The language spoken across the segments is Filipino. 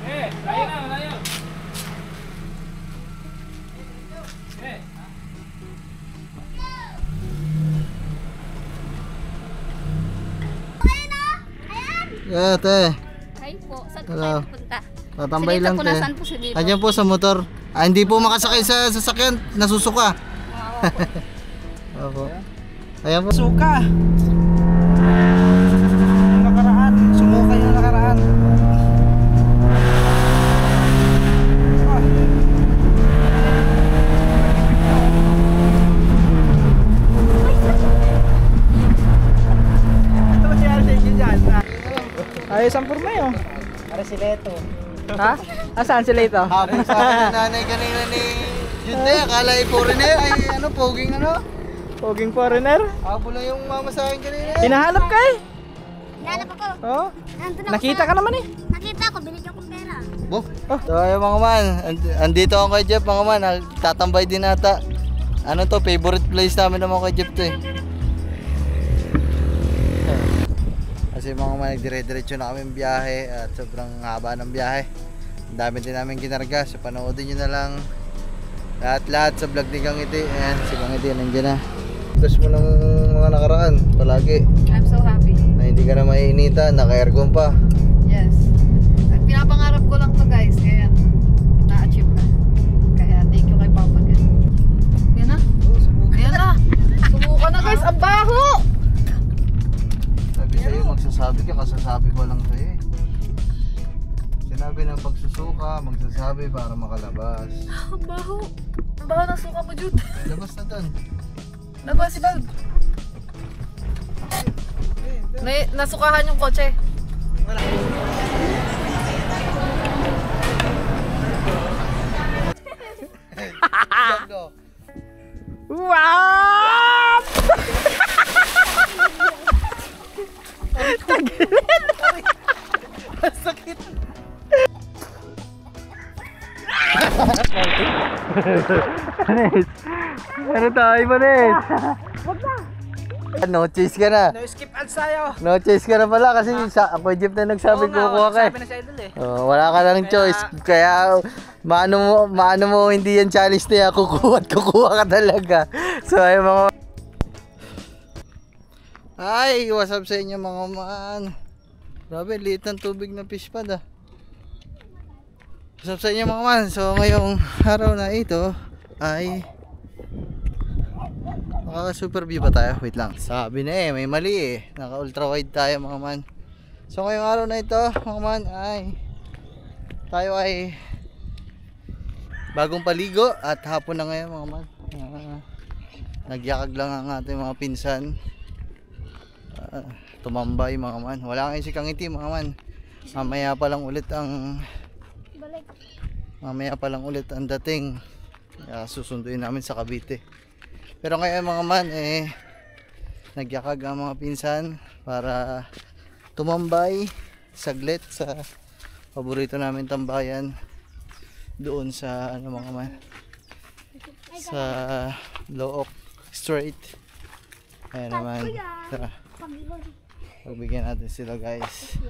Layo na, layo. Yeah, te. Hi po, saan po Hello. tayo pupunta? Tatambay lang, te. Nasaan po si Dito? Andiyan po sa motor. Hindi po makasakay sa sasakyan. Nasusuka. Opo. Ayan po. Suka. Yung nakaraan. Sumuka yung nakaraan. Ito ba si Alden dyan? Ayos ang purma yun. Para si Leto. Ha? Saan si Leto? Habang sabi ng nanay kanina ni Junte, akala ay foreigner. Ay ano, poging ano. Poging foreigner. Habol lang yung mama sa akin kanina. Hinahanap ka eh. Hinahanap ako. Oh. Nandun ako Nakita sa- ka naman eh. Nakita ko, binigyan ko pera. Bo. So ayun mga man, andito ako kay Jeff mga man. Tatambay din ata. Ano to, favorite place namin naman kay Jeff to eh. Kasi mga man, nagdire-diretso na kami biyahe at sobrang haba ng biyahe. Ang dami din namin kinarga, so panoodin nyo na lang lahat sa vlog ni Kang Iti. Ayan, si Kang Iti nandiyan na. Plus mo ng mga nakaraan palagi I'm so happy. na hindi ka na maiinitan, naka-aircon pa. Yes. Pinapangarap ko lang to guys, kaya na-achieve na. Kaya thank you kay Papa God. Yan na. Yan na. Sumuka na guys, ang baho! Sabi sa'yo, magsasabi ka, kasasabi ko lang sa'yo eh. Sinabi ng pagsusuka, magsasabi para makalabas. Ang baho. Ang baho ng suka mo, Jude. Labas na dun. Labas si Bag. Nasukahan yung kotse. Wow! Sakit. Manis. Ano tayo, Manis? Wag na. No chase ka na. No skip ads tayo. No chase ka na pala kasi ako Jeff na nagsabi kukuha ka eh. Sabi na si Idol eh. Oh, wala ka lang choice. Kaya maano mo hindi yan challenge na yan. Kukuha at kukuha ka talaga. So ay mga ay, what's up sa inyo mga man. Grabe, liit ng tubig na fish pad ah. What's up sa inyo mga man. So ngayong araw na ito ay super view ba tayo? Wait lang. Sabi na eh, may mali eh. Naka ultra wide tayo mga man. So ngayong araw na ito mga man ay tayo ay bagong paligo at hapon na ngayon mga man. Nagyakag lang ang ating mga pinsan. Tumambay mga man. Wala ngayon si Kang Iti mga man. Mamaya pa lang ulit ang dating. Susunduin namin sa Cavite. Pero ngayon mga man eh nagyakag ang mga pinsan para tumambay saglit sa paborito namin tambayan doon sa ano mga man sa Look Straight. Ayan naman. Tara, pagbigyan natin sila guys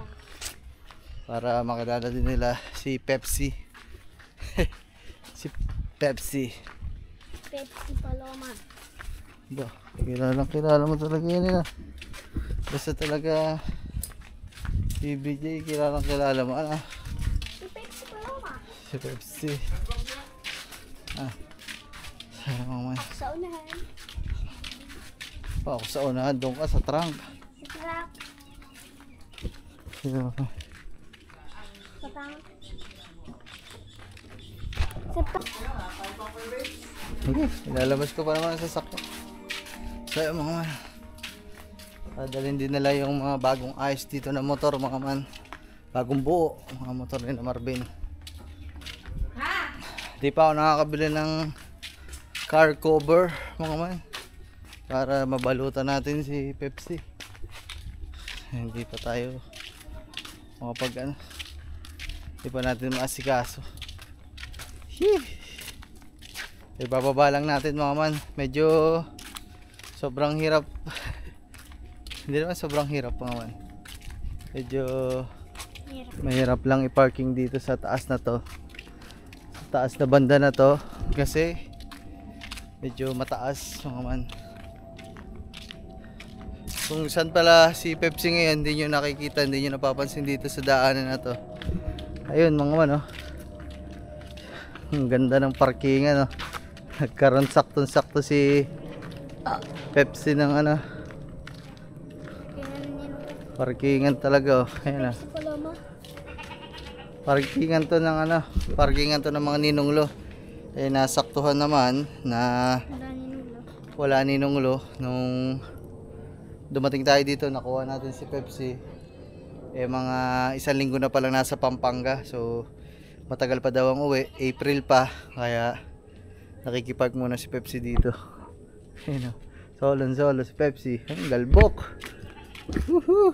para makilala din nila si Pepsi. Si Pepsi Paloma. Ba, kilala mo talaga yan nila. Basta talaga si BJ kilala mo ano? Si Pepsi Paloma. Si Pepsi. Sana mga man. Sa unahan. Ako sa unahan, doon ka sa trunk. Sa truck. Sino? Sa tank. Sa truck. Okay, ilalabas ko pa naman sa sasakyan. So yun mga man, dadalhin din nila yung mga bagong ayos dito na motor mga man. Bagong buo, mga motor ni na Marvin. Di pa ako nakakabili ng car cover mga man, para mabalutan natin si Pepsi. Hindi pa tayo makapag ano, hindi pa natin maasikaso. Ibababa lang natin mga man. Medyo sobrang hirap. Hindi naman sobrang hirap mga man. Medyo Mahirap lang i-parking dito sa taas na to. Sa taas na banda na to kasi medyo mataas mga man. Kung saan pala si Pepsi ngayon, hindi nyo nakikita, hindi nyo napapansin dito sa daanan na to. Ayun mga man, oh. Ang ganda ng parkingan, oh. Nagkaroon saktong-sakto si Pepsi ng ano. Parkingan talaga, oh. Ayun, oh. Parkingan to ng ano, parkingan to ng mga ninonglo. Eh nasaktuhan naman na wala ninonglo nung dumating tayo dito, nakuha natin si Pepsi. Eh mga 1 linggo na palang nasa Pampanga. So matagal pa daw ang uwi, April pa. Kaya nakikipark muna si Pepsi dito. Ayun, oh. Solo si Pepsi. Ang galbok. Woohoo!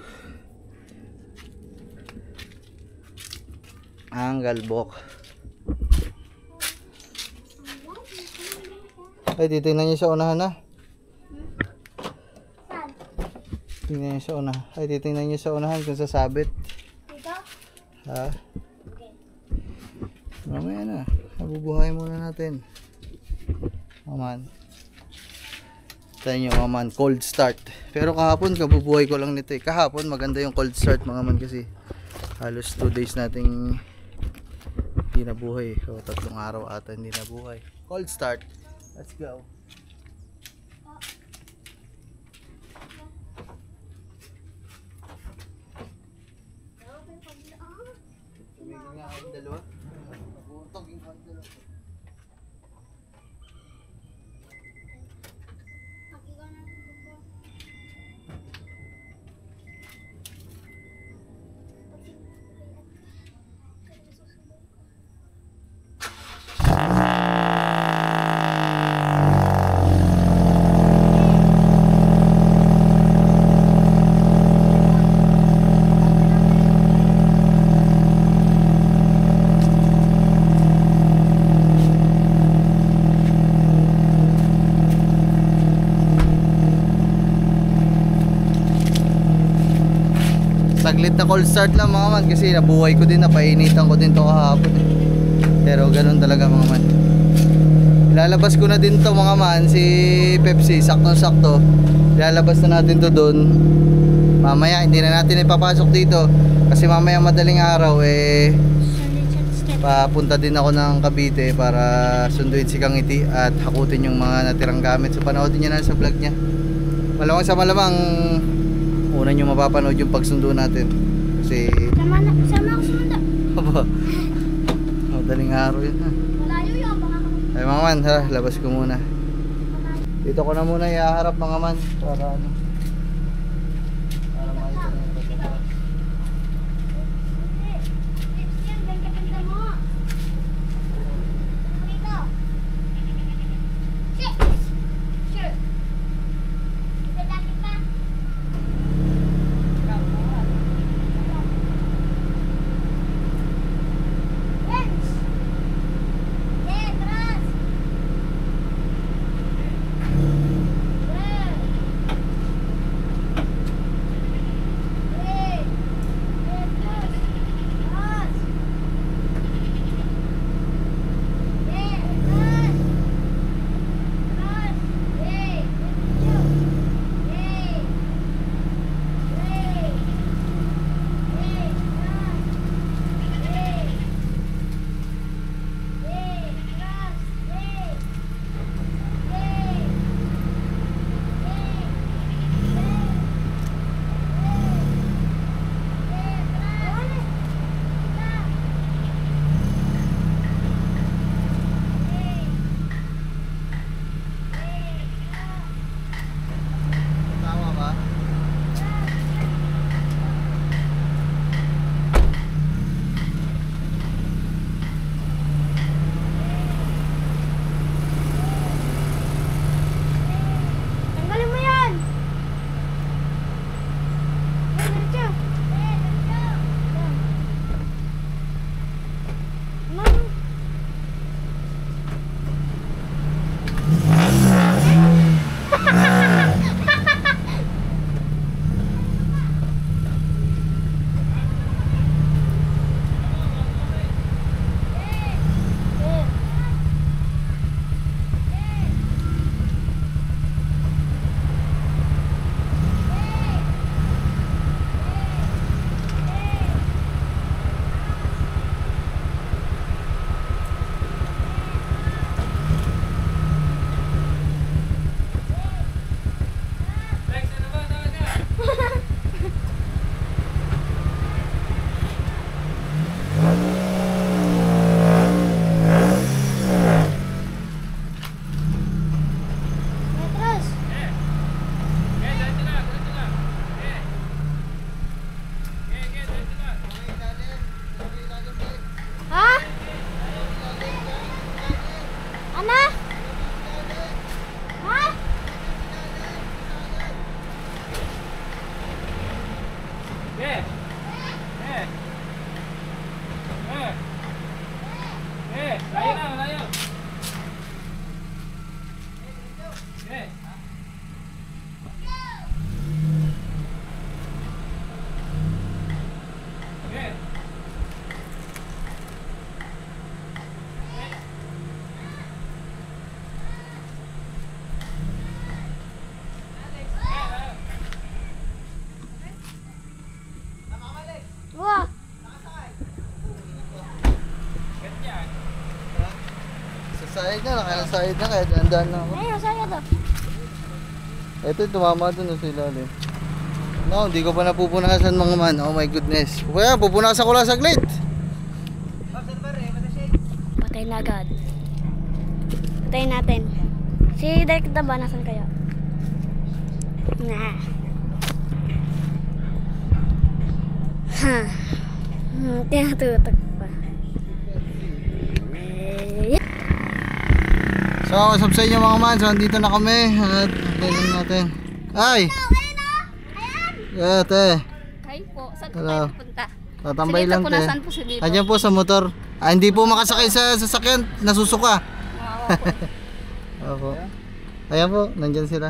Ang galbok. Ay, titingnan niyo sa unahan na. Tingnan niyo sa unahan. Ay, titingnan niyo sa unahan kung sasabit. Dito? Ha? Mamaya na. Nabubuhay muna natin. Maman. Tayo nyo maman, cold start. Pero kahapon, kabubuhay ko lang nito eh. Kahapon, maganda yung cold start mga man kasi halos 2 days nating hindi nabuhay. So 3 araw ata hindi nabuhay. Cold start. Let's go. Tumigil nga ang dalawa. Nabuntog yung dalawa. Saglit na cold start lang mga man kasi nabuhay ko din, napainitan ko din to kahapon eh. Pero ganun talaga mga man. Ilalabas ko na din to mga man, si Pepsi, saktong-sakto. Ilalabas na natin to doon. Mamaya hindi na natin ipapasok dito kasi mamaya madaling araw eh papunta din ako ng Cavite para sunduin si Kangiti at hakutin yung mga natirang gamit. So panoodin niyo na sa vlog niya. Malamang sa malamang una nyo mapapanood yung pagsundo natin kasi Sama ako sumunda. aba, madaling araw yun ha. Malayo yun, baka Ay mga man, ha, labas ko muna. Dito ko na muna iaharap mga man para ano, para makita nyo yung pagkakala. Lips yan, ganda-ganda mo. Dito. Six. Sure. Isa dati pa. Lens. Letras. Well. Sayad na, nakalasayad na kaya dandaan na ako. Ayun, sa'yo to. Ito, tumama doon sa ilalim. No, hindi ko pa napupunasan mga man. Oh my goodness. Kaya, pupunasan ko lang saglit. Patay na agad. Patayin natin. Si Direk ba? Nasaan kayo? Nah. Ha. Tinatutok pa. So, what's up sa inyo mga man? So, andito na kami. At tingnan natin. Ay! Ate. Kayo po. Saan Hello. tayo pupunta? Tatambay lang po, te. nasaan po si Dito? Andiyan po sa motor. Ah, hindi po makasakay sa sasakyan. Nasusuka. Opo. Ayan po, nandyan sila.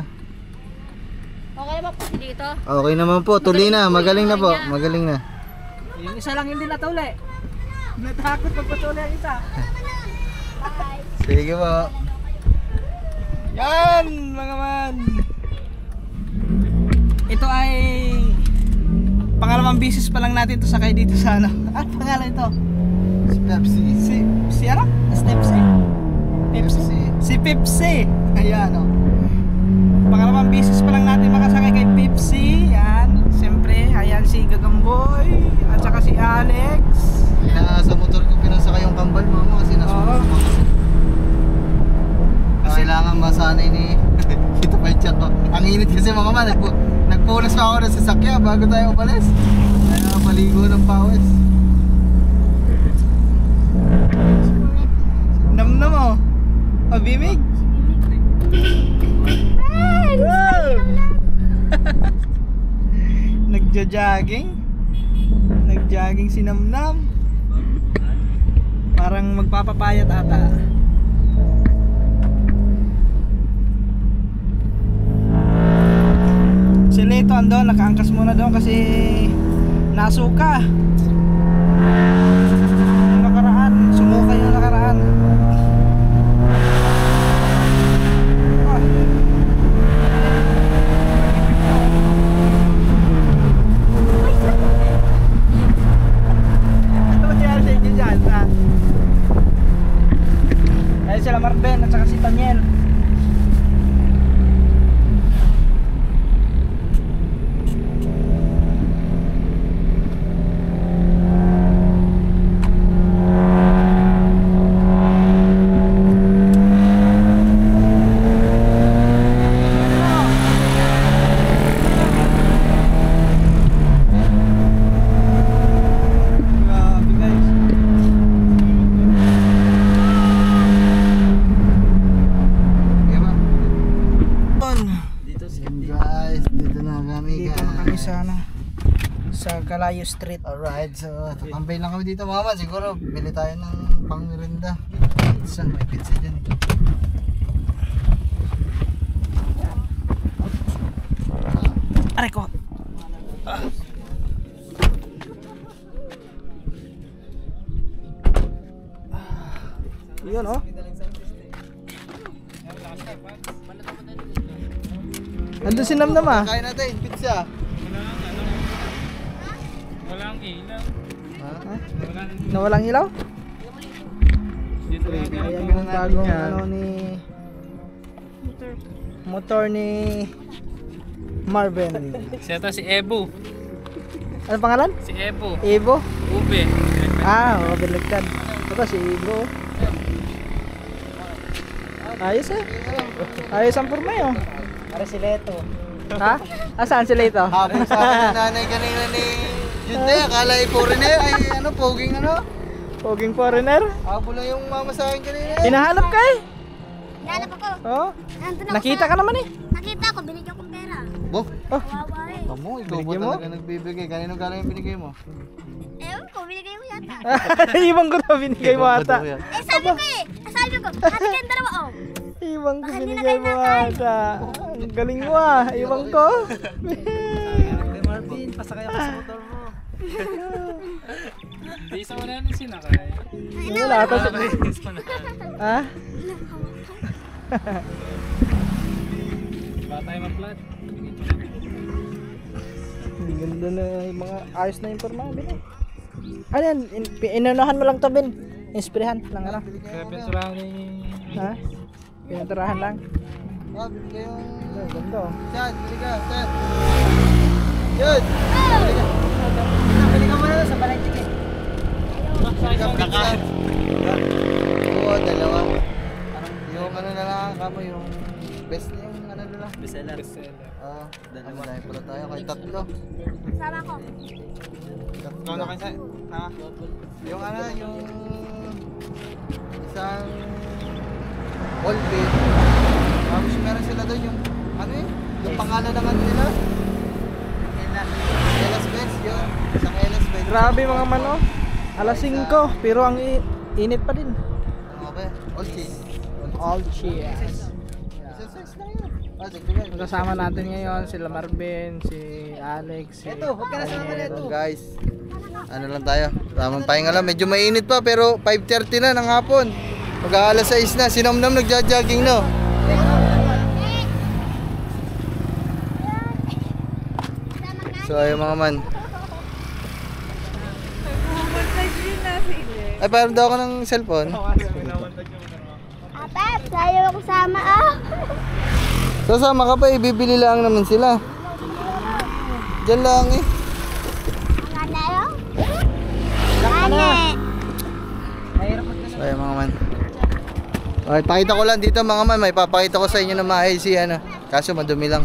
Okay naman po si Dito. Okay naman po, tuloy na. Magaling na po. Magaling na. Yung isa lang hindi natuli. Natakot pagpatuli ang isa. Sige po. Yan mga man. Ito ay pangalawang bisis pa lang natin to sakay dito sa ano. Ano pangalan ito? Pepsi. Si ano? Stepsi? Pepsi. Si Pepsi. Ayan o. Pangalawang bisis pa lang natin makasakay kay Pepsi. Yan. Siyempre, ayan si Gagamboy. At saka si Alex. Sa motor ko pinasakay yung kambal mama kasi nasusuka kasi. Kailangan masanay ni ito pa yung chat ko. Ang init kasi mga man, nagpunas pa ako ng sasakyan bago tayo umalis. Kaya paligo ng pawis. Namnam mo. Pabimig. Wow! Nagja-jogging. Nag-jogging si Namnam. Parang magpapapayat ata. Si Leto andun, nakaangkas muna doon kasi nasuka. Yung nakaraan, sumuka yung nakaraan. Ah. Ano ba nangyari sa inyo dyan, ha? Dahil sila Marben at saka si Taniel. Grabe guys. Okay ba? Dito Guys, dito na kami Dito na kami sa ano, sa Calayo Street. Alright, so tatambay lang kami dito mga man. Siguro bili tayo ng pang-merinda. Pizza, may pizza dyan. Aray ko. Yun oh. Andun si Namnam ah. Kain natin, pizza. Walang ilaw. Ha? Nawalang ilaw? Dito lang Ayan yung bagong ano ni motor ni Marvin. siya to si Ebu. Ano pangalan? Si Ebu. Evo? Ube. Ah, mabaligtad. Ito si Evo. Ayos eh. Ayos ang forma yun. Para si Leto. Ha? Saan si Leto? Habang sa akin ng nanay kanina ni Junte, akala ay foreigner, ay ano, poging ano. Poging foreigner? Habol lang yung mama sa akin kanina. Hinahanap ka eh. Nanap ako. Oh. Nandun ako Nakita sa- ka naman eh. Nakita ko, binigyan kong pera. Bo, Oh. Kawawa eh. tamo, ikaw ba Binigay mo? talaga nagbibigay? Kanino galing yung binigay mo? Ewan ko, binigay mo yata. Ibang ko na binigay mo ata. Eh, sabi ko eh. Sabi ko, hati kayong dalawa oh. Ibang ko Baka di na binigay kayo mo nakain. ata. Ang galing mo ah. Ibang ko. Marvin, pasakay ako sa motor mo. Di isa mo na yan yung sinakay. Wala ata si... Nakakainis pa na. Ha? Ba tayo mag-flat? Ang ganda na yung mga ayos na yung forma. Bin. Ano yan? Inunahan mo lang to, Bin. Inspirahan lang ano. Kaya pintura ni Ha? Pinatirahan lang. Ah, bili yung... Ganda oh. Chad, bili ka, Chad. Yun! Bili ka. Bili ka muna sa balay chicken. Bili ka pizza. Oo, dalawa. Yung ano na lang kamo, yung best na yung ano na lang. Bestseller. Ah, dalawa na pala tayo, kahit tatlo. Sama ko. Ikaw na kayo ha? Yung ano, yung isang all pay. Tapos meron sila doon yung ano eh, yung pangalan ng ano nila. Elas Best yun. Isang Elas Best. Grabe mga mano. Alas 5 pero ang init pa din. Ano ba? All cheese. All cheers. Isang size lang yun. Ah, sige. Kasama natin ngayon sila Marvin, si Alex, si Daniel. Guys, ano lang tayo, tamang pahinga lang, medyo mainit pa pero 5:30 na ng hapon, mag-aalas 6 na, sinamnam nagja-jogging no. So ayun mga man, ay parang daw ako ng cellphone. Apep, sayo ako sama ah. Sasama ka pa, ibibili lang naman sila. Diyan lang eh. Ang ano yun? Ano? So ayun mga man, okay, pakita ko lang dito mga man, may papakita ko sa inyo na maayos si ano, kaso madumi lang.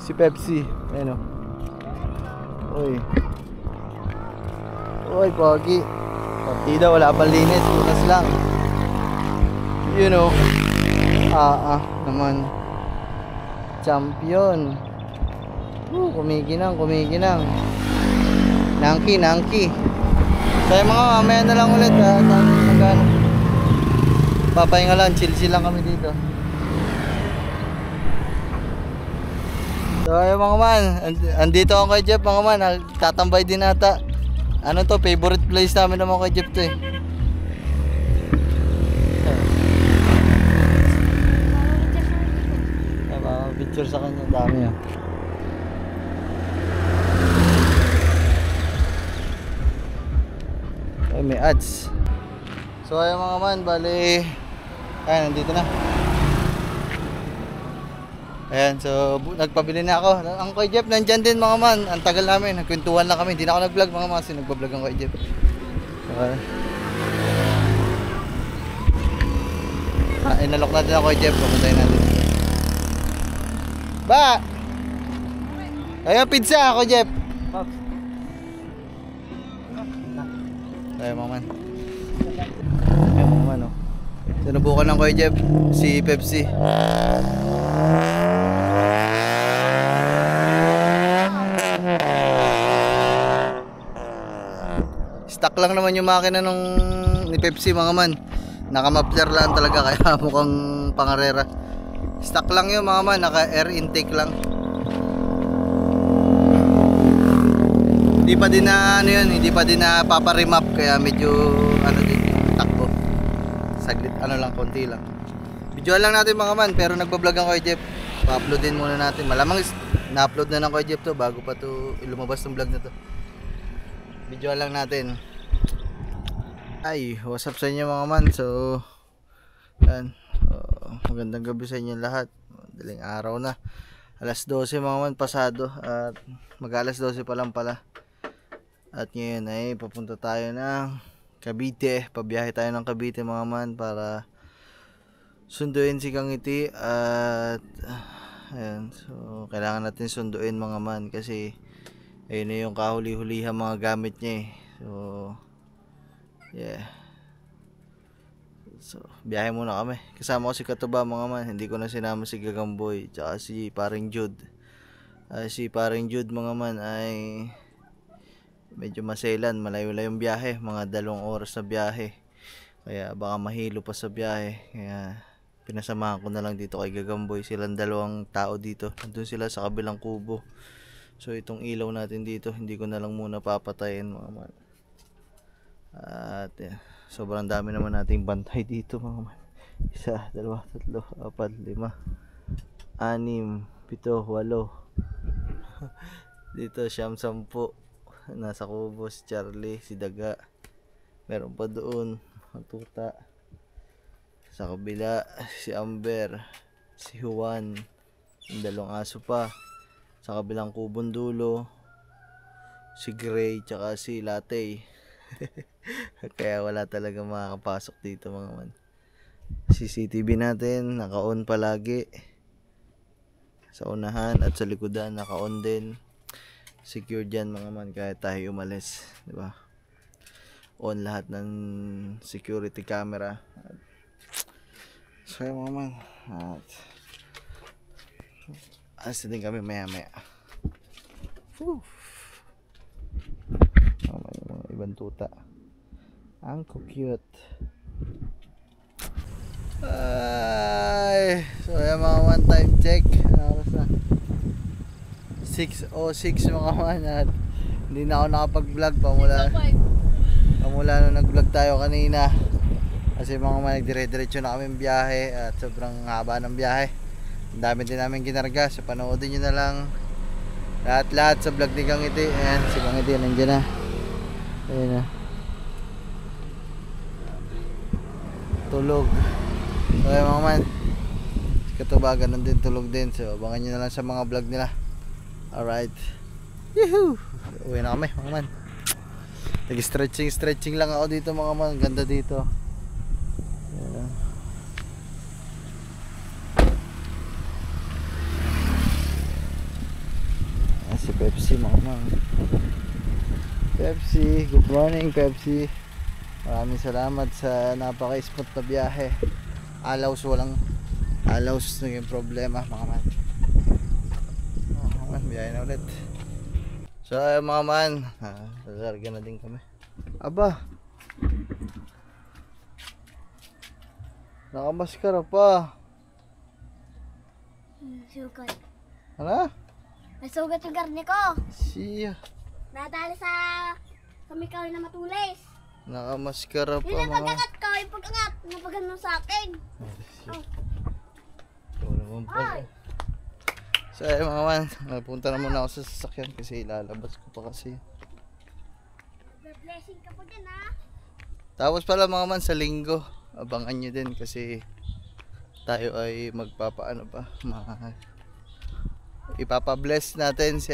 Si Pepsi, ayun o. Uy. Uy, pogi. Partida, wala pang linis, unas lang. You know. Naman. Champion. Kumikinang. Nangki. So yung mga mamaya na lang ulit ha. Papahinga lang, chill lang kami dito. So ayun mga man, andito ako kay Jeff mga man, tatambay din ata. Ano to, favorite place namin naman kay Jeff to eh. Picture sa kanya, dami ah. Ay, may ads. So ayun mga man, bali ayan, nandito na. Ayan, so nagpabili na ako. Ang kay Jeff nandyan din mga man. Ang tagal namin, nagkwentuhan lang kami. Hindi na ako nag-vlog mga man, kasi nagpa-vlog ang kay Jeff. Okay. Inalok natin ako kay Jeff, papuntahin natin. Ba! Ayun, pizza ako Jeff. Ayun mga man. Ayun mga man oh. Sinubukan ng kay Jeff si Pepsi. Stock lang naman yung makina nung ni Pepsi mga man. Naka-muffler lang talaga kaya mukhang pangarera. Stock lang yun mga man, naka-air intake lang. Hindi pa din na ano yun, hindi pa din na paparimap kaya medyo ano din takbo. Saglit ano lang, konti lang. Video lang natin mga man, pero nagba-vlog ako kay Jeff. Pa-upload din muna natin. Malamang na-upload na ng kay Jeff to bago pa to lumabas ng vlog na to. Video lang natin. Ay, what's up sa inyo mga man. So, yan. Magandang gabi sa inyo lahat. Daling araw na. Alas 12 mga man pasado. At mag-alas 12 pa lang pala. At ngayon ay papunta tayo ng Cavite. Pabiyahe tayo ng Cavite mga man para sunduin si Kangiti. At ayan. So, kailangan natin sunduin mga man kasi ayun na yung kahuli-hulihan mga gamit niya eh. So, yeah. So, biyahe muna kami. Kasama ko si Katuba mga man. Hindi ko na sinama si Gagamboy tsaka si Paring Jude. Si Paring Jude mga man ay medyo maselan. Malayo-layo yung biyahe. Mga 2 oras na biyahe. Kaya baka mahilo pa sa biyahe. Kaya pinasamahan ko na lang dito kay Gagamboy. Silang 2 tao dito. Nandun sila sa kabilang kubo. So itong ilaw natin dito, hindi ko na lang muna papatayin mga man. At sobrang dami naman nating bantay dito mga man. 1, 2, 3, 4, 5, 6, 7, 8. Dito siyam 10. Nasa kubo si Charlie, si Daga. Meron pa doon, ang tuta. Sa kabila, si Amber, si Juan, yung dalawang aso pa. Sa kabilang kubong dulo, si Gray, tsaka si Latte. Kaya wala talaga makakapasok dito mga man. CCTV natin, naka-on palagi. Sa unahan at sa likodan, naka-on din. Secure dyan mga man, kahit tayo umalis. Diba? On lahat ng security camera. So yun mga man, at alis din kami maya maya. Mga ibang tuta. Ang cute. Ay, so yan mga one time check. Oras na 6:06 mga man, at hindi na ako nakapag-vlog pamula nung nag-vlog tayo kanina. Kasi mga man, nagdire-diretso na kami biyahe at sobrang haba ng biyahe. Ang dami din namin ginarga. So panoodin nyo na lang lahat sa vlog ni Kang Ngiti. Ayan, si Kang Ngiti nandiyan na. Ayan na. Tulog. So ayan mga man, si Katubagan nandun tulog din. So abangan nyo na lang sa mga vlog nila. Alright. Yuhuu! Uwi na kami mga man. Nag-stretching lang ako dito mga man. Ganda dito. Ayan. Ayan si Pepsi mga man. Pepsi, good morning Pepsi. Maraming salamat sa napaka-smooth na biyahe. Walang alaws naging problema mga man. Mga man, biyahe na ulit. So mga man, lalagyan na din kami. Aba, nakamaskara pa. Sugat. Ano? Nasugat yung garni ko. Siya, Nadali sa kamikaw na matulis. nakamaskara pa Yun ang mga. pag-angat ko, yung pag-angat. Napagano sa akin. Ito naman pa. So ayun mga man, napunta na muna ako sa sasakyan kasi ilalabas ko pa kasi. Blessing ka po dyan ha. Tapos pala mga man, sa linggo abangan nyo din kasi tayo ay magpapaano pa, ipapabless natin si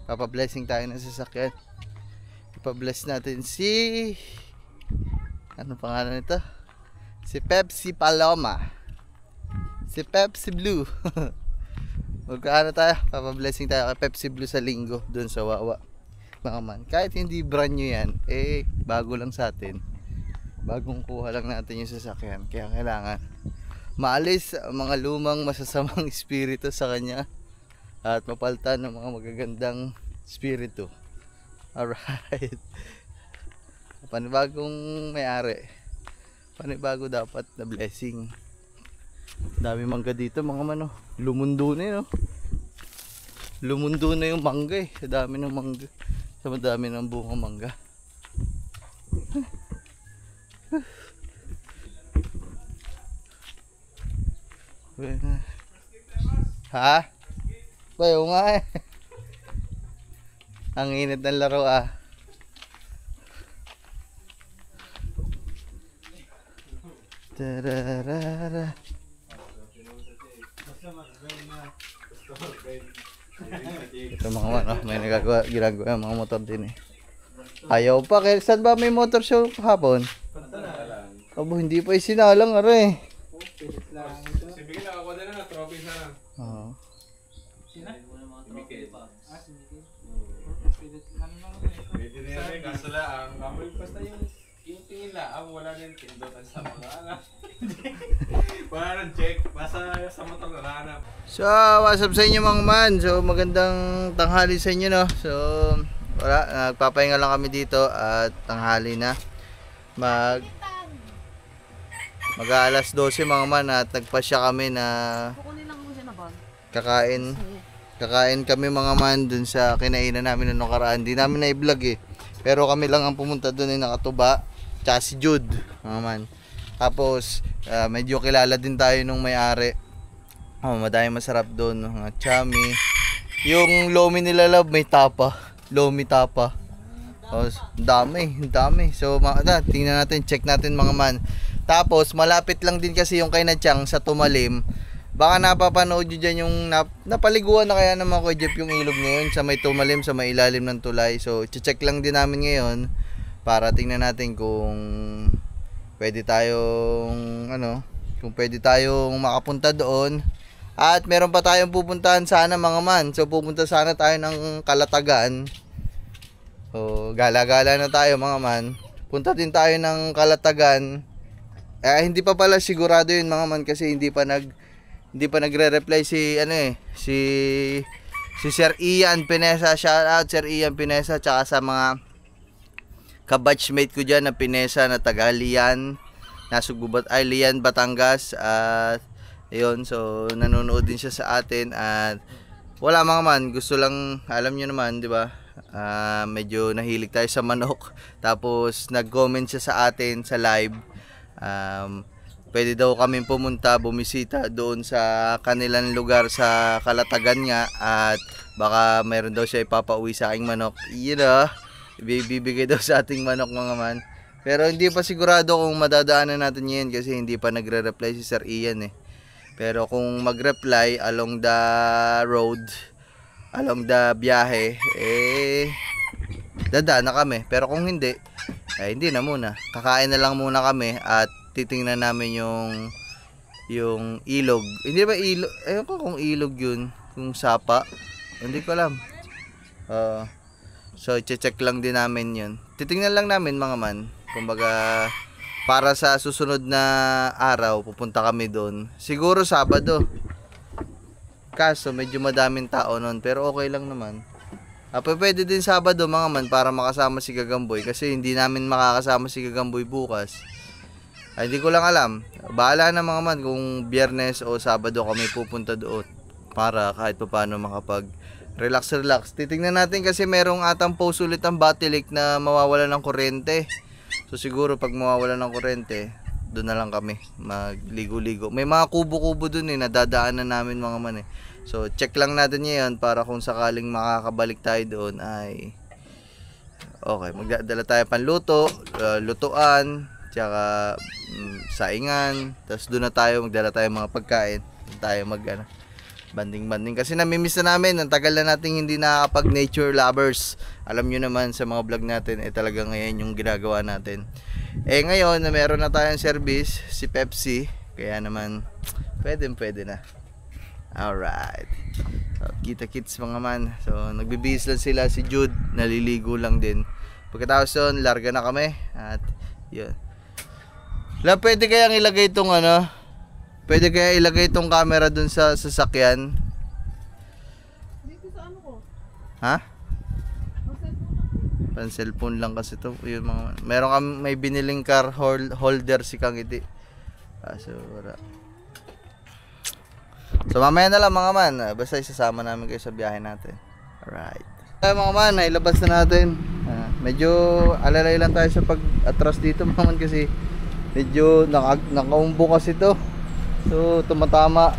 papablessing tayo ng sasakyan. Ipabless natin si ano pangalan nito? Si Pepsi Paloma, si Pepsi Blue. Magkaano tayo, papablessing tayo kay Pepsi Blue sa linggo dun sa Wawa mga man. Kahit hindi brand new yan, bago lang sa atin, bagong kuha lang natin yung sasakyan, kaya kailangan maalis ang mga lumang masasamang espiritu sa kanya at mapalitan ng mga magagandang espiritu. Alright. Panibagong may-ari, panibago dapat na blessing. Dami mangga dito mga mano, lumundo na yun, no? Lumundo na yung mangga sa dami ng mangga, sa dami ng bunga mangga. Ha? Bayo nga ang init ng laro Tararara. Ito mga man, may ginagawa mga motor din Ayaw pa, kaya saan ba may motor show kahapon? Abo, hindi pa isinalang Sige lang, ako na trophy sana. Oo. Pwede na yan, kaso lang, amoy basta yung tingin lang, wala na yung pindotan sa mga anak. Wala nang check, basta sa motor na hanap. So, what's up sa inyo mga man? So, magandang tanghali sa inyo, no? So, wala, nagpapahinga lang kami dito at tanghali na. Mag-aalas 12 mga man at nagpasya kami na kakain kami mga man dun sa kinainan namin noong nakaraan. Hindi namin na-vlog pero kami lang ang pumunta dun ay nakatuba, tsaka si Jude mga man. Tapos medyo kilala din tayo nung may-ari. Madami masarap dun, mga chami. Yung lomi nila love may tapa, lomi tapa. Dami. So tingnan natin, check natin mga man. Tapos malapit lang din kasi yung kay Natchang sa Tumalim. Baka napapanood nyo dyan yung napaliguan na kaya naman ko Jeff yung ilog ngayon sa may Tumalim, sa may ilalim ng tulay. So check lang din namin ngayon para tingnan natin kung pwede tayong kung pwede tayong makapunta doon. At meron pa tayong pupuntahan sana mga man. So pupunta sana tayo ng Kalatagan. So gala-gala na tayo mga man. Punta din tayo ng Kalatagan. Hindi pa pala sigurado yun mga man kasi hindi pa nagre-reply si Sir Ian Pinesa. Shout out Sir Ian Pinesa tsaka sa mga kabatchmate ko dyan na Pinesa na taga Lian, Nasugubat ay Lian, Batangas. At ayun, so nanonood din siya sa atin. At wala mga man, gusto lang, alam nyo naman, di ba? Medyo nahilig tayo sa manok. Tapos nag-comment siya sa atin sa live. Pwede daw kami pumunta, bumisita doon sa kanilang lugar sa Kalatagan nga. At baka mayroon daw siya ipapauwi sa aking manok. Bibigay daw sa ating manok mga man. Pero hindi pa sigurado kung madadaanan natin yan kasi hindi pa nagre-reply si Sir Ian eh. Pero kung mag-reply along the road, along the biyahe, dadaan na kami. Pero kung hindi, hindi na muna. Kakain na lang muna kami at titingnan namin yung ilog. Hindi ba ilog? Ayun ko kung ilog yun. Kung sapa. Hindi ko alam. So, check lang din namin yun. Titingnan lang namin mga man. Kumbaga, para sa susunod na araw, pupunta kami doon. Siguro Sabado. Kaso, medyo madaming tao nun. Pero okay lang naman. Pwede din Sabado mga man para makasama si Gagamboy. Kasi hindi namin makakasama si Gagamboy bukas. Hindi ko lang alam. Bahala na mga man kung Biyernes o Sabado kami pupunta doon. Para kahit pa paano makapag-relax. Titingnan natin kasi merong atang post ulit ang Batilik na mawawala ng kuryente. So siguro pag mawawala ng kuryente, doon na lang kami magligo-ligo. May mga kubo-kubo doon nadadaanan namin mga man eh. So check lang natin ngayon para kung sakaling makakabalik tayo doon ay okay, magdadala tayo panluto, lutuan, tsaka saingan, tapos doon na tayo magdala tayo mga pagkain. Doon tayo banding kasi namimiss na namin. Ang tagal na nating hindi nakakapag nature lovers. Alam nyo naman sa mga vlog natin talaga ngayon yung ginagawa natin. Ngayon na meron na tayong service si Pepsi, kaya naman pwede na. Alright, so, kita-kits mga man. So nagbibihis lang sila, si Jude naliligo lang din. Pagkatapos yun, larga na kami. At yun, pwede kayang ilagay itong pwede kaya ilagay itong camera dun sa sasakyan? Dito sa ano ko? Ha? Pan cellphone lang kasi to. Yung mga, meron kami may biniling car holder si Kangiti. So wala. So mamaya na lang mga man. Basta isasama namin kayo sa biyahe natin. Alright. Mga man, nailabas na natin. Medyo alalay lang tayo sa pag-atras dito mga man kasi medyo nakaumbo kasi to. So tumatama.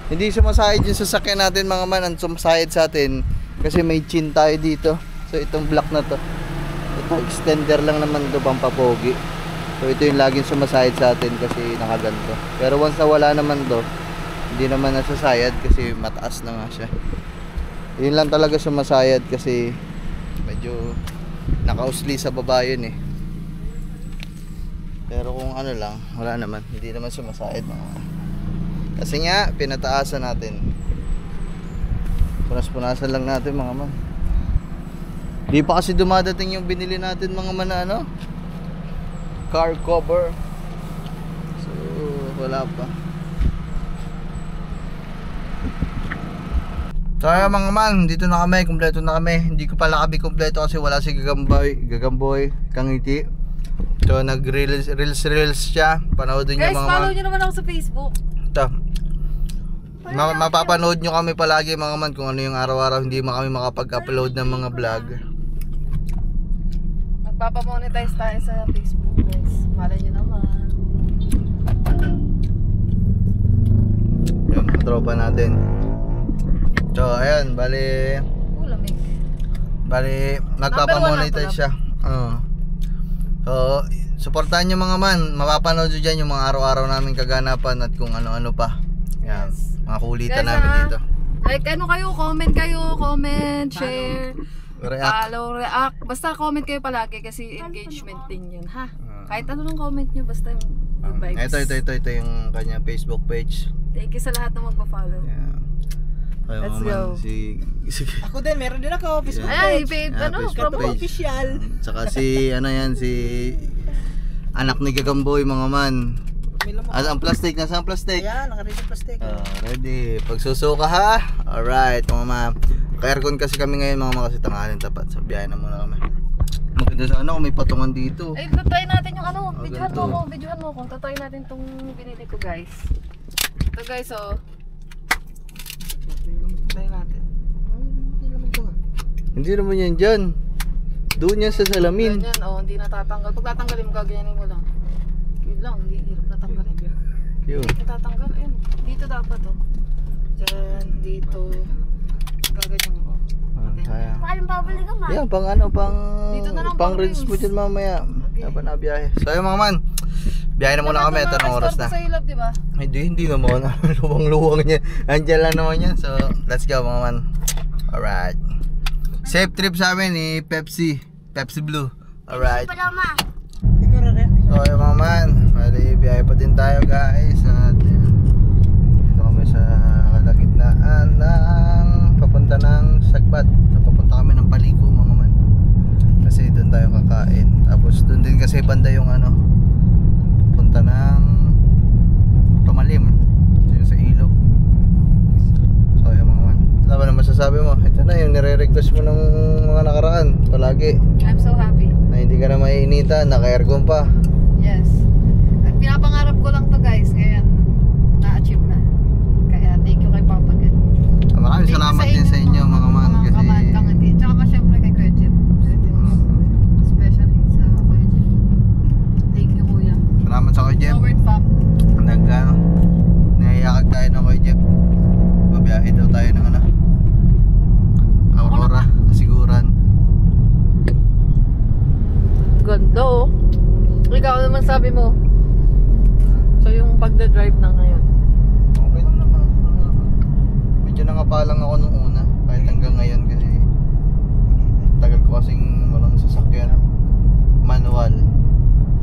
Hindi sumasayad yung sasakyan natin mga man. Ang sumasayad sa atin kasi may chin tayo dito. So itong block na to, ito extender lang naman to, pampapogi. So ito yung laging sumasayad sa atin kasi nakaganto. Pero once na wala naman to, hindi naman nasasayad kasi mataas na nga siya. Yun lang talaga sumasayad kasi medyo nakausli sa baba yun eh. Pero kung ano lang, wala naman, hindi naman sumasayad mga. Kasi nga pinataasan natin. Punas-punasan lang natin mga man. Di pa kasi dumadating yung binili natin mga man car cover. So wala pa. So ayun mga man, dito na kami, kumpleto na kami. Hindi ko pala kami kumpleto kasi wala si Gagamboy, Kangiti. So nag-reels siya. Panoodin niyo Guys, mga follow nyo naman ako sa Facebook. Ito. Mapapanood nyo kami palagi mga man kung ano yung araw-araw hindi kami makapag-upload ng mga vlog. Magpapamonetize tayo sa Facebook guys. Malay nyo naman. Yung mga tropa natin. So ayun, bali Lamig. nagpapamonetize siya. So supportahan nyo mga man. Mapapanood nyo dyan yung mga araw-araw namin kaganapan at kung ano-ano pa. Yan, mga kulitan Guys, namin dito. Like ano kayo, comment, share, React. follow, react. Basta comment kayo palagi kasi engagement din yun, ha? Kahit ano nung comment nyo, basta yung good vibes. Ito yung kanya Facebook page. Thank you sa lahat na magpa-follow. Yeah. Kaya Let's mga man, go. Sige. Ako din, meron din ako. Facebook Ay, page. babe, Ah, ano? Facebook Promo. page. Official. Tsaka si anak ni Gagamboy mga man. Milo mo. Ang plastic, nasa ang plastic? Ayan, naka-ready plastic. Ready. Pagsusuka ha. Alright mga ma'am. Ka-aircon kasi kami ngayon mga kasi tanghalin tapat. So biyahe na muna kami. Maganda sana kung may patungan dito. Ay, tatry natin yung ano. Videohan ganito. mo ako. Tatry natin tong binili ko, guys. Ito, guys, oh. Tayo natin. Hindi naman yan dyan. Doon yan sa salamin. Ganyan, oh. Hindi natatanggal. Pag tatanggalin mo, gaganyanin mo lang. Yun lang, hindi hirap natanggalin. Yun. Hindi natatanggal. Ayun. Dito dapat, oh. Diyan, dito. Gaganyan mo, oh. Kaya. Paano babalik ka, ma? Yan, pang Dito na lang, pang pang rinse mo rinse. dyan mamaya. Okay. Dapat na biyahe. So ayun mga man. Biyahe na muna kami. Ito ng oras na. Sa ilap, di ba? Hindi naman. Luwang-luwang niya. Andiyan lang naman yan. So, let's go mga man. Alright. Safe trip sa amin ni Pepsi Blue. Alright. Pala, ma. Ikaw rin. So, ayun mga man. Bali, biyahe pa din tayo guys. At dito kami sa kalagitnaan ng papunta ng Sagbat. So, papunta kami ng Paliko mga man. Kasi doon tayo kakain. Tapos doon din kasi banda yung punta ng Tumalim. So, yung sa ilog. So ayun mga man. Ano ba na masasabi mo? Ito na yung nire-request mo ng mga nakaraan. Palagi. I'm so happy. Na hindi ka na maiinitan. Naka-aircon pa. Yes. At pinapangarap ko lang to, guys. Ngayon, na-achieve na. Kaya thank you kay Papa God. Maraming Thank you salamat din sa inyo mga man. Mga Kasi kamangati. Tsaka syempre kay Kuya Jeff. Especially sa Kuya Jeff. Thank you, Kuya. salamat sa Kuya Jeff. Forward fam. Naiyakag tayo ng Kuya Jeff. Babiyahe daw tayo ng Aurora. Kasiguran. Ganda, oh. Ikaw naman sabi mo. So yung pagda-drive na ngayon. Okay lang naman. Medyo nangapalang ako nung una. Kahit hanggang ngayon kasi tagal ko kasing walang sasakyan. Manual.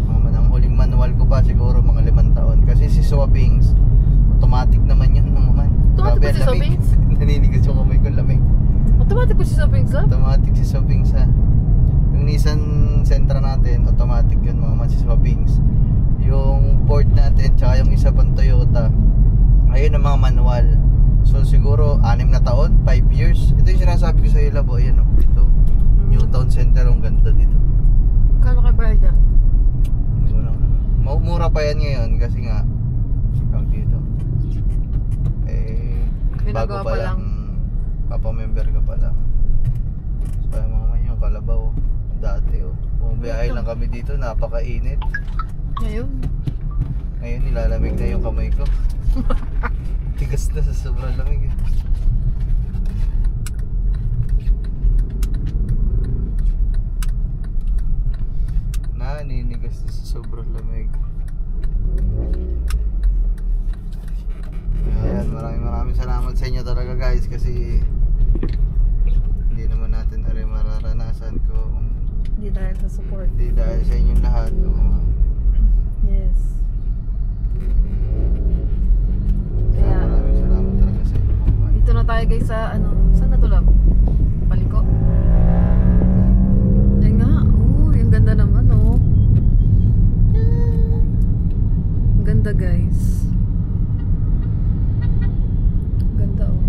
Ang huling manual ko pa siguro mga 5 taon. Kasi si Swapings, automatic naman yun ng man. Automatic ba Grabe, si ang lamig. Swapings? Naninigas yung kamay ko, lamig. Automatic po si Swapings, ha? Automatic si Swapings ha. Yung Nissan Sentra natin, automatic yun mga man si Swapings. Yung Ford natin, tsaka yung isa pang Toyota, ayun ang mga manual. So siguro 6 na taon, 5 years. Ito yung sinasabi ko sa iyo, Labo. Ayan o, ito. Newtown Center, ang ganda dito. Kano kay bayad yan? Mura pa yan ngayon kasi nga tawag dito. Bago Ginagawa pa pa lang. Papa-member ka pa lang. So kaya mga man yung Kalabaw. Dati bumiyahe lang kami dito, napakainit. Ngayon. Ngayon nilalamig na yung kamay ko. Tigas na sa sobrang lamig. Naninigas na sa sobrang lamig. Ayan, maraming salamat sa inyo talaga guys kasi hindi naman natin na rin mararanasan kung Hindi dahil sa support. hindi dahil sa inyong lahat. Yes. Kaya, Maraming salamat talaga sa inyo mga man. dito na tayo guys sa ano. Saan natulog? Paliko? Yan nga. Uy, ang ganda naman, oh. Ang ganda guys. Ang ganda, oh.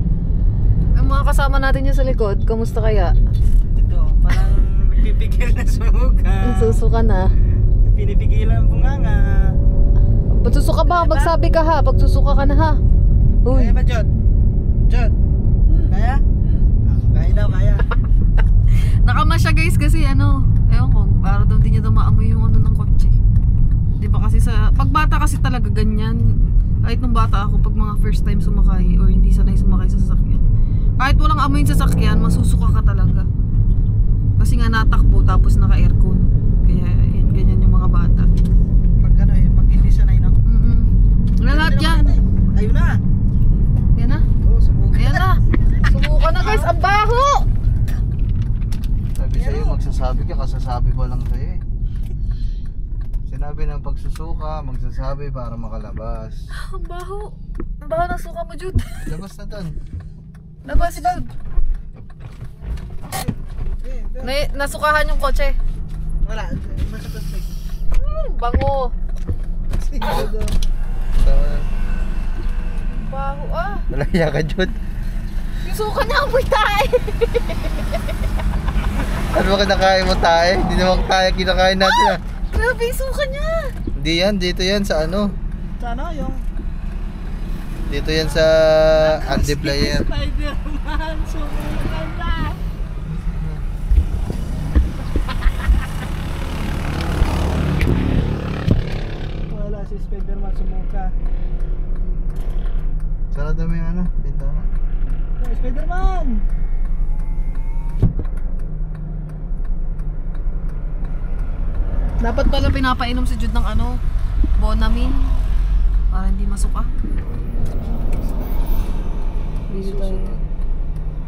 Ang mga kasama natin yung sa likod, kamusta kaya? Ito, parang nagpipigil na sumuka. Ang susuka na. Pinipigilan ang bunganga. Pagsusuka ba? Magsabi ka ha. Pagsusuka ka na ha. Uy. Kaya ba, Jod? Jod? Kaya? Kaya daw, kaya. Nakamasya guys kasi ano, ewan ko, para daw hindi niya daw maamoy yung ano ng kotse. Di ba kasi sa, pag bata kasi talaga ganyan. Kahit nung bata ako, pag mga first time sumakay or hindi sanay sumakay sa sasakyan. Kahit walang amoy yung sasakyan, masusuka ka talaga. Kasi nga natakbo tapos naka-aircon. Kaya yun, ganyan yung mga bata. Kakasasabi ko lang sa'yo eh. Sinabi ng pagsusuka, magsasabi para makalabas. Ang baho. Ang baho ng suka mo, Jude. Labas na dun. Labas, Jude. Nasukahan yung kotse. Wala, nasa plastic. Bango. So, Baho ah. malaya ka Jud. Yung suka niya amoy tayo. Ano ba kinakain mo tayo? Hindi naman tayo kinakain natin ah. Grabe yung suka niya. Hindi yan, dito yan sa ano. Sana yung Dito yan sa Andy Player. Spider-Man, sumukan na. Wala si Spider-Man, sumuka. Sarado mo yung ano, bintana. Oh, Spider-Man! Dapat pala pinapainom si Jude ng ano, Bonamine. Para hindi masuka. Dito tayo.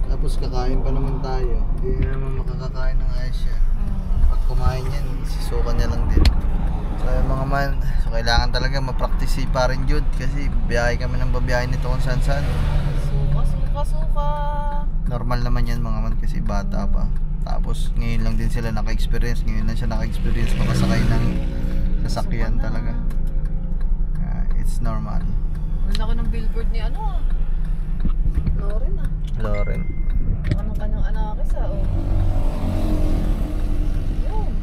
Tapos kakain pa naman tayo. Hindi na naman makakakain ng ayos yan. Pag kumain yan, sisukan niya lang din. So yung mga man, so kailangan talaga ma-practice si Parin Jude kasi biyahe kami ng babiyahe nito kung saan saan. Suka. Normal naman yan mga man kasi bata pa. Tapos ngayon lang din sila naka-experience, ngayon lang siya naka-experience makasakay ng sasakyan talaga. It's normal. Ang laki ng billboard ni ano ah. Loren ah. Loren. Anong kanyang anakis ah oh. Yun.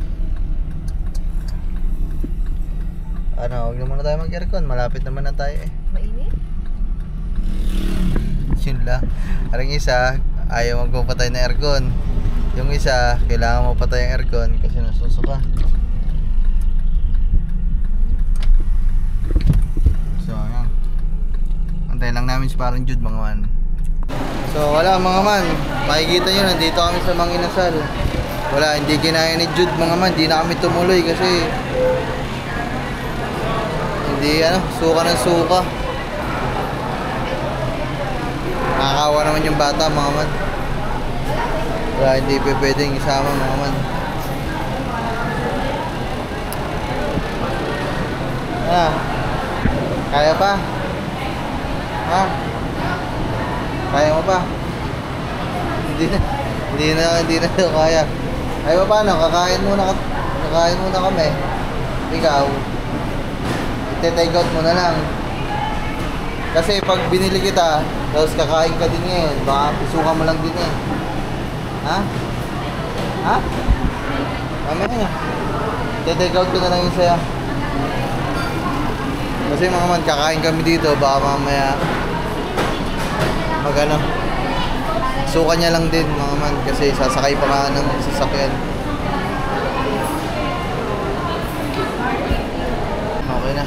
Ano, huwag na muna tayo mag-aircon. Malapit naman na tayo eh. Mainit? Yun lang. Parang isa, ayaw magpapatay na aircon. Yung isa, kailangan mo patay ang aircon kasi nasusuka. So, ayan. Antayin lang namin si Parang Jude mga man. So, wala mga man. Makikita nyo, nandito kami sa Mang Inasal. Wala, hindi kinaya ni Jude mga man. Hindi na kami tumuloy kasi hindi suka ng suka. Nakakawa naman yung bata mga man. Wala, hindi pwedeng isama mga man. Kaya pa? Ha? Kaya mo pa? Hindi na kaya. Ay pa paano? Kakain muna kami. Ikaw, ite-take out mo na lang. Kasi pag binili kita, tapos kakain ka din ngayon, baka pisuka mo lang din eh. Ha? Ha? Mamaya na. Ite-take out ko na lang yun sa'yo. Kasi mga man, kakain kami dito, baka mamaya suka niya lang din mga man kasi sasakay pa nga ng sasakyan. Okay na.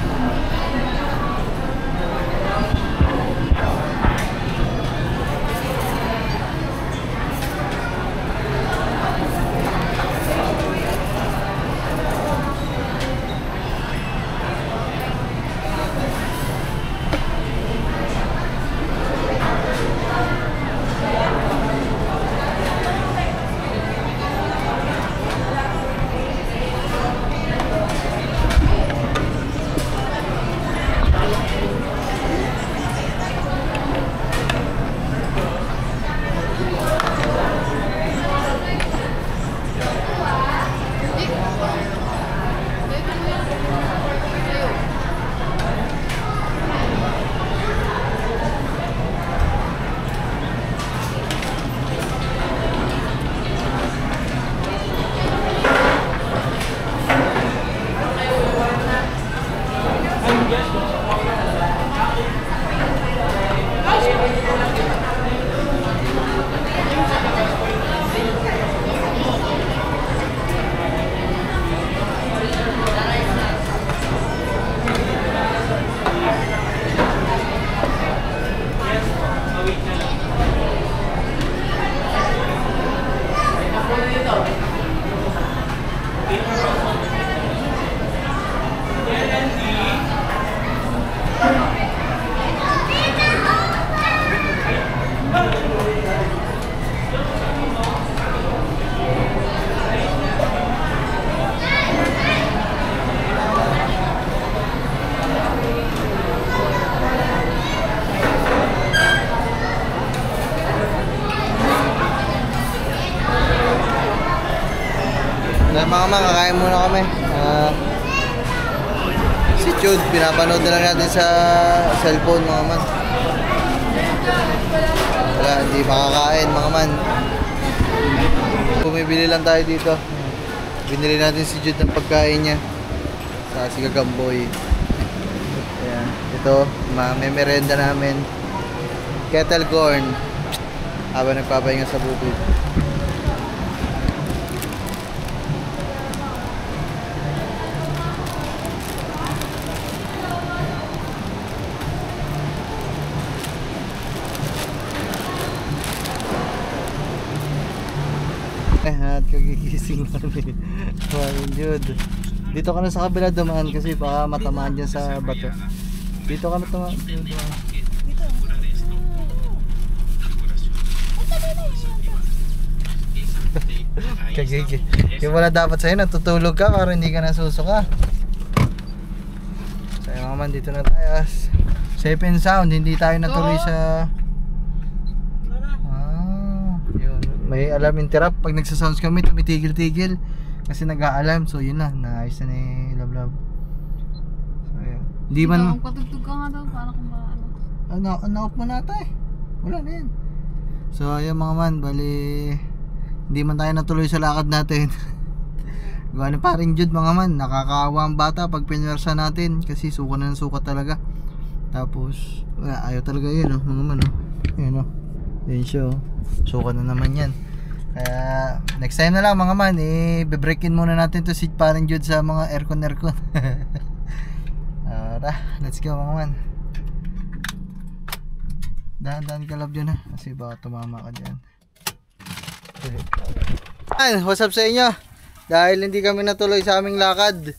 mga man, kakain muna kami. Si Jude, pinapanood na lang natin sa cellphone mga man. Wala, hindi makakain mga man. Bumibili lang tayo dito. Binili natin si Jude ng pagkain niya sa si Gagamboy. Ayan, ito, may merenda namin. Kettle corn habang nagpapahinga sa bukid. At kagigising namin. Wow, Jude. Dito ka na sa kabila dumaan kasi baka matamaan dyan sa bato. Dito ka na dumaan. Kagigi. Yung wala dapat sa'yo, natutulog ka para hindi ka nasusuka. So yung mga man, dito na tayo. Safe and sound, hindi tayo natuloy sa... yun. May alarm interrupt. Pag nagsasounds kami, tumitigil-tigil. Kasi nag-a-alarm, so yun na, naayos na ni Love. So yun. Hindi man... Patugtog ka nga daw, para kung ano. Off mo na tayo. Wala na yan. So ayun mga man, bali... Hindi man tayo natuloy sa lakad natin. Gawa pa rin Jude mga man, nakakaawa ang bata pag pinwersa natin kasi suka na ng suka talaga. Tapos ayaw talaga yun mga man yun yun siya suka na naman yan. Kaya next time na lang mga man, be-breakin muna natin to si paring Jude sa mga aircon. Let's go mga man. Dahan-dahan ka love dyan kasi baka tumama ka dyan. What's up sa inyo? Dahil hindi kami natuloy sa aming lakad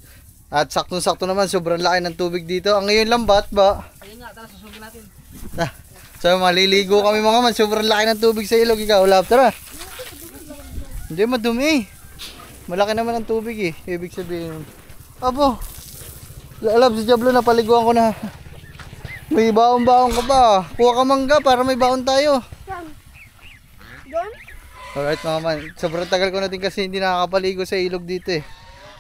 at saktong-sakto naman, sobrang laki ng tubig dito. Ang ngayon lambat ba? Ayun nga, tara susugin natin. So maliligo kami mga man, sobrang laki ng tubig sa ilog. Ikaw, love, tara. Hindi madumi. Malaki naman ang tubig ibig sabihin. Abo, love, si Diablo napaliguan ko na. May baon-baon ka pa. Kuha ka mangga para may baon tayo. Doon? Alright mga man, sobrang tagal ko na din kasi hindi nakakapaligo sa ilog dito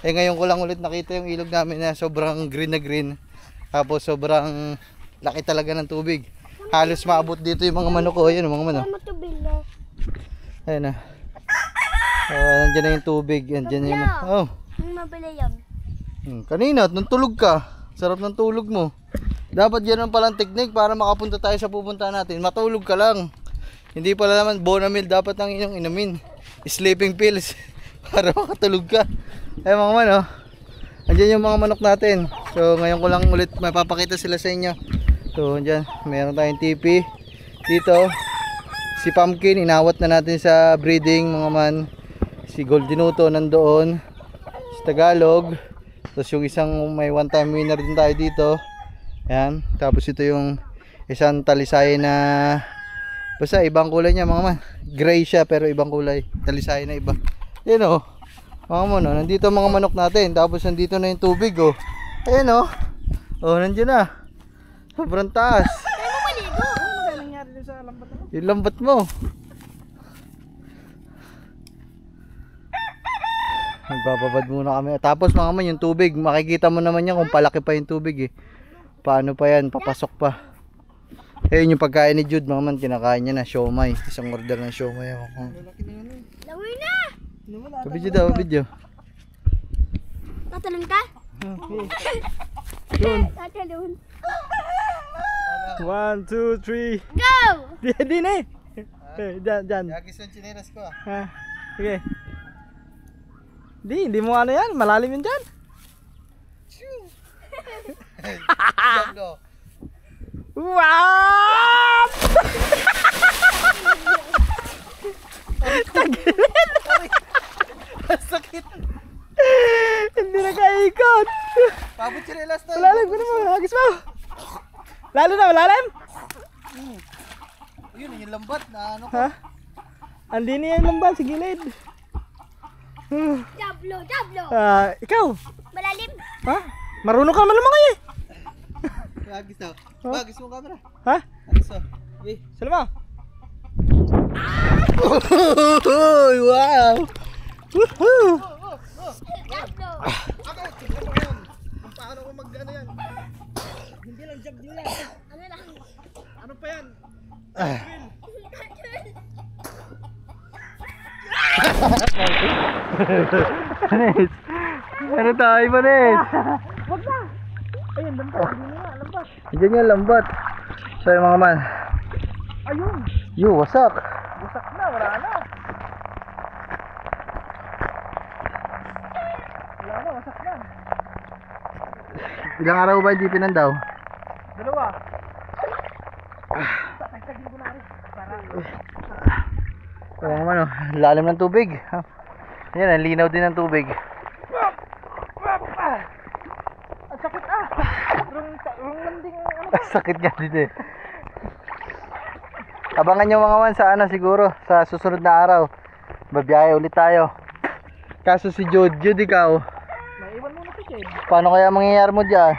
ngayon ko lang ulit nakita yung ilog namin na sobrang green na green. Tapos sobrang laki talaga ng tubig. Halos maabot dito yung mga manok ko. Ayun mga manok. Ayun na. Nandiyan na yung tubig. Nandiyan yung Mabili yan. kanina, nung tulog ka. Sarap ng tulog mo. Dapat yan ang palang technique para makapunta tayo sa pupuntahan natin. Matulog ka lang. Hindi pala naman Bonamil dapat ang inyong inumin. Sleeping pills para makatulog ka. Ay mga man andyan yung mga manok natin. So ngayon ko lang ulit mapapakita sila sa inyo. So andyan, meron tayong tipi. Dito, si Pumpkin, inawat na natin sa breeding mga man. Si Goldinuto nandoon. Si Tagalog. Tapos yung isang may one time winner din tayo dito. Ayan. Tapos ito yung isang talisay na basta ibang kulay niya mga man. Gray siya pero ibang kulay. Talisay na iba. Yan mga man nandito mga manok natin. Tapos nandito na yung tubig Ayan nandiyan na. Sobrang taas. Tayo mo maligo. Ano nangyari din sa lambat mo? Yung lambat mo. Magbababad muna kami. Tapos mga man yung tubig. Makikita mo naman yan kung palaki pa yung tubig Paano pa yan? Papasok pa. Ayun yung pagkain ni Jude mga man, kinakain niya na siomay. Isang order ng siomay Langoy na! Video daw, video. Tatalon ka? Tatalon. 1, 2, 3. Go! Di na Dyan. Yagis yung chineras ko Sige. Hindi mo ano yan, malalim yun dyan. Go. Wow! Sakit. Hindi na kaikot. Pabot chinelas to. Malalim ko naman, hagis mo. Lalo na, malalim? Yun yung lambat na ko. Ha? Andi na yung lambat sa gilid. Diablo! Diablo! Ikaw? Malalim! Ha? Marunong ka naman lumangoy Yagis daw. Bagis mo camera. Ha? Agis okay. Salama. Wow! Woohoo! Ako, tignan mo yan. Kung paano ko mag-ano yan. Hindi lang jab din yan. Ano lang? Ano pa yan? Manis! Ano tayo, Manis? Wag na! Ayun, lambat. Hindi na nga, lambat. Diyan yung lambat. So yung mga man. Ayun! Yo, wasak! Busak na, wala na. Wala na, wasak na. Ilang araw ba hindi pinandaw? Dalawa. Tagtagin ko na rin. Para. So mga man, oh, lalim ng tubig. Yan, ang linaw din ng tubig. Ang sakit ah! Rung landing ano ba? Sakit nga dito eh. Abangan nyo mga man sa ano siguro, sa susunod na araw. Babiyahe ulit tayo. Kaso si Jude, ikaw, Naiwan mo na si Jade. paano kaya mangyayari mo dyan?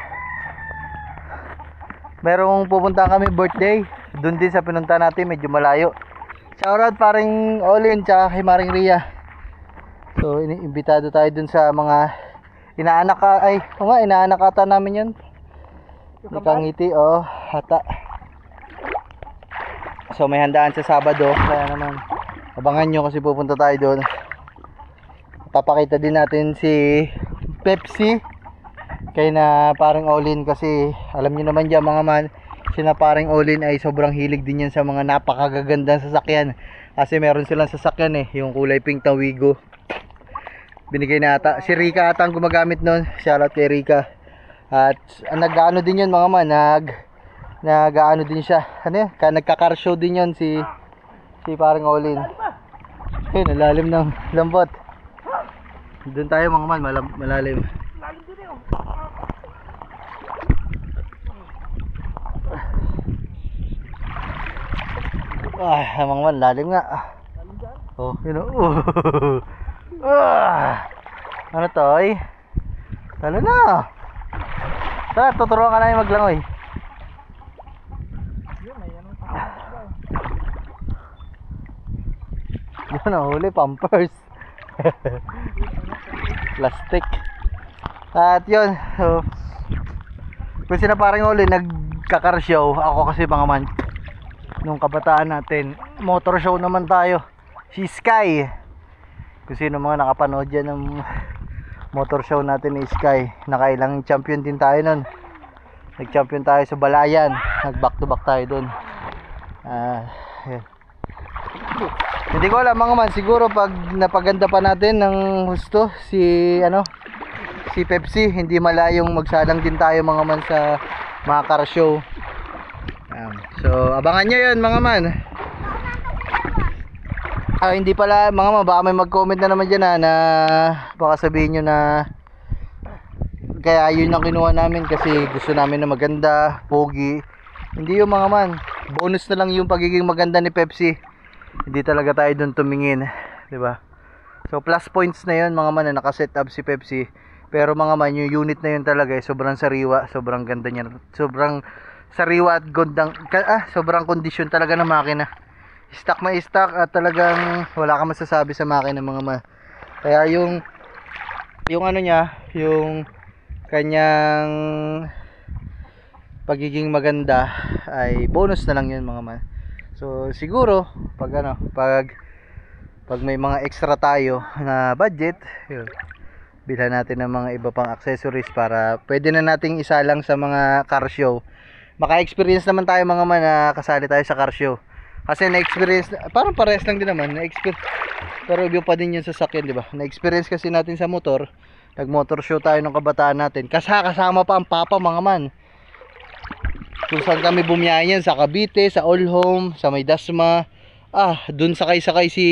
Merong pupunta kami birthday. Doon din sa pinunta natin, medyo malayo. Shoutout paring Olin tsaka kay Maring Ria. So iniimbitado tayo dun sa mga inaanak ka, inaanak ata namin yun. Hindi kang ngiti, hata. So may handaan sa Sabado, kaya naman abangan nyo kasi pupunta tayo doon. Papakita din natin si Pepsi kay na paring Olin kasi alam nyo naman dyan mga man, si na paring Olin ay sobrang hilig din yan sa mga napakagagandang sasakyan. Kasi meron silang sasakyan yung kulay pink na Wigo. Binigay na ata, si Rika ata ang gumagamit nun. Shoutout kay Rika. At nag-ano din yun mga man, nag-ano din siya. Nagka-car show din yun si paring Olin. Ayun, malalim ng lambot. Doon tayo mga man, malalim. Mga man, lalim nga. Oh, yun ano to, ay? Talo na. Tara, tuturuan ka namin maglangoy. Yun, huli, pampers. Plastic. At yun, so, kung sina parang uli, nagka-car show. Ako kasi mga man, nung kabataan natin, motor show naman tayo. Si Sky. Kung sino mga nakapanood dyan ng motor show natin ni Sky, nakailang champion din tayo nun. Nag-champion tayo sa Balayan. Nag-back to back tayo dun. Hindi ko alam mga man, siguro pag napaganda pa natin ng husto si Pepsi, hindi malayong magsalang din tayo mga man sa mga car show. So abangan nyo yun mga man. Hindi pala mga man, baka may mag-comment na naman dyan na baka sabihin nyo na kaya yun ang kinuha namin kasi gusto namin na maganda, pogi. Hindi yung mga man, bonus na lang yung pagiging maganda ni Pepsi. Hindi talaga tayo dun tumingin, di ba? So plus points na yun mga man na nakaset up si Pepsi. Pero mga man, yung unit na yun talaga sobrang sariwa, sobrang ganda niya. Sobrang sariwa at gandang, sobrang kondisyon talaga ng makina. Stock na stock at talagang wala ka masasabi sa makina mga man. Kaya yung ano niya, yung kanyang pagiging maganda ay bonus na lang yun mga man. So siguro pag may mga extra tayo na budget, yun, bilhan natin ng mga iba pang accessories para pwede na nating isa lang sa mga car show. Maka-experience naman tayo mga man na kasali tayo sa car show. Kasi na-experience, parang parehas lang din naman, pero iba pa din yung sasakyan, di ba? Na-experience kasi natin sa motor, nag-motor show tayo ng kabataan natin. Kasama pa ang papa mga man. Kung saan kami bumiyahin, sa Cavite, sa All Home, sa May Dasma. Dun sakay-sakay si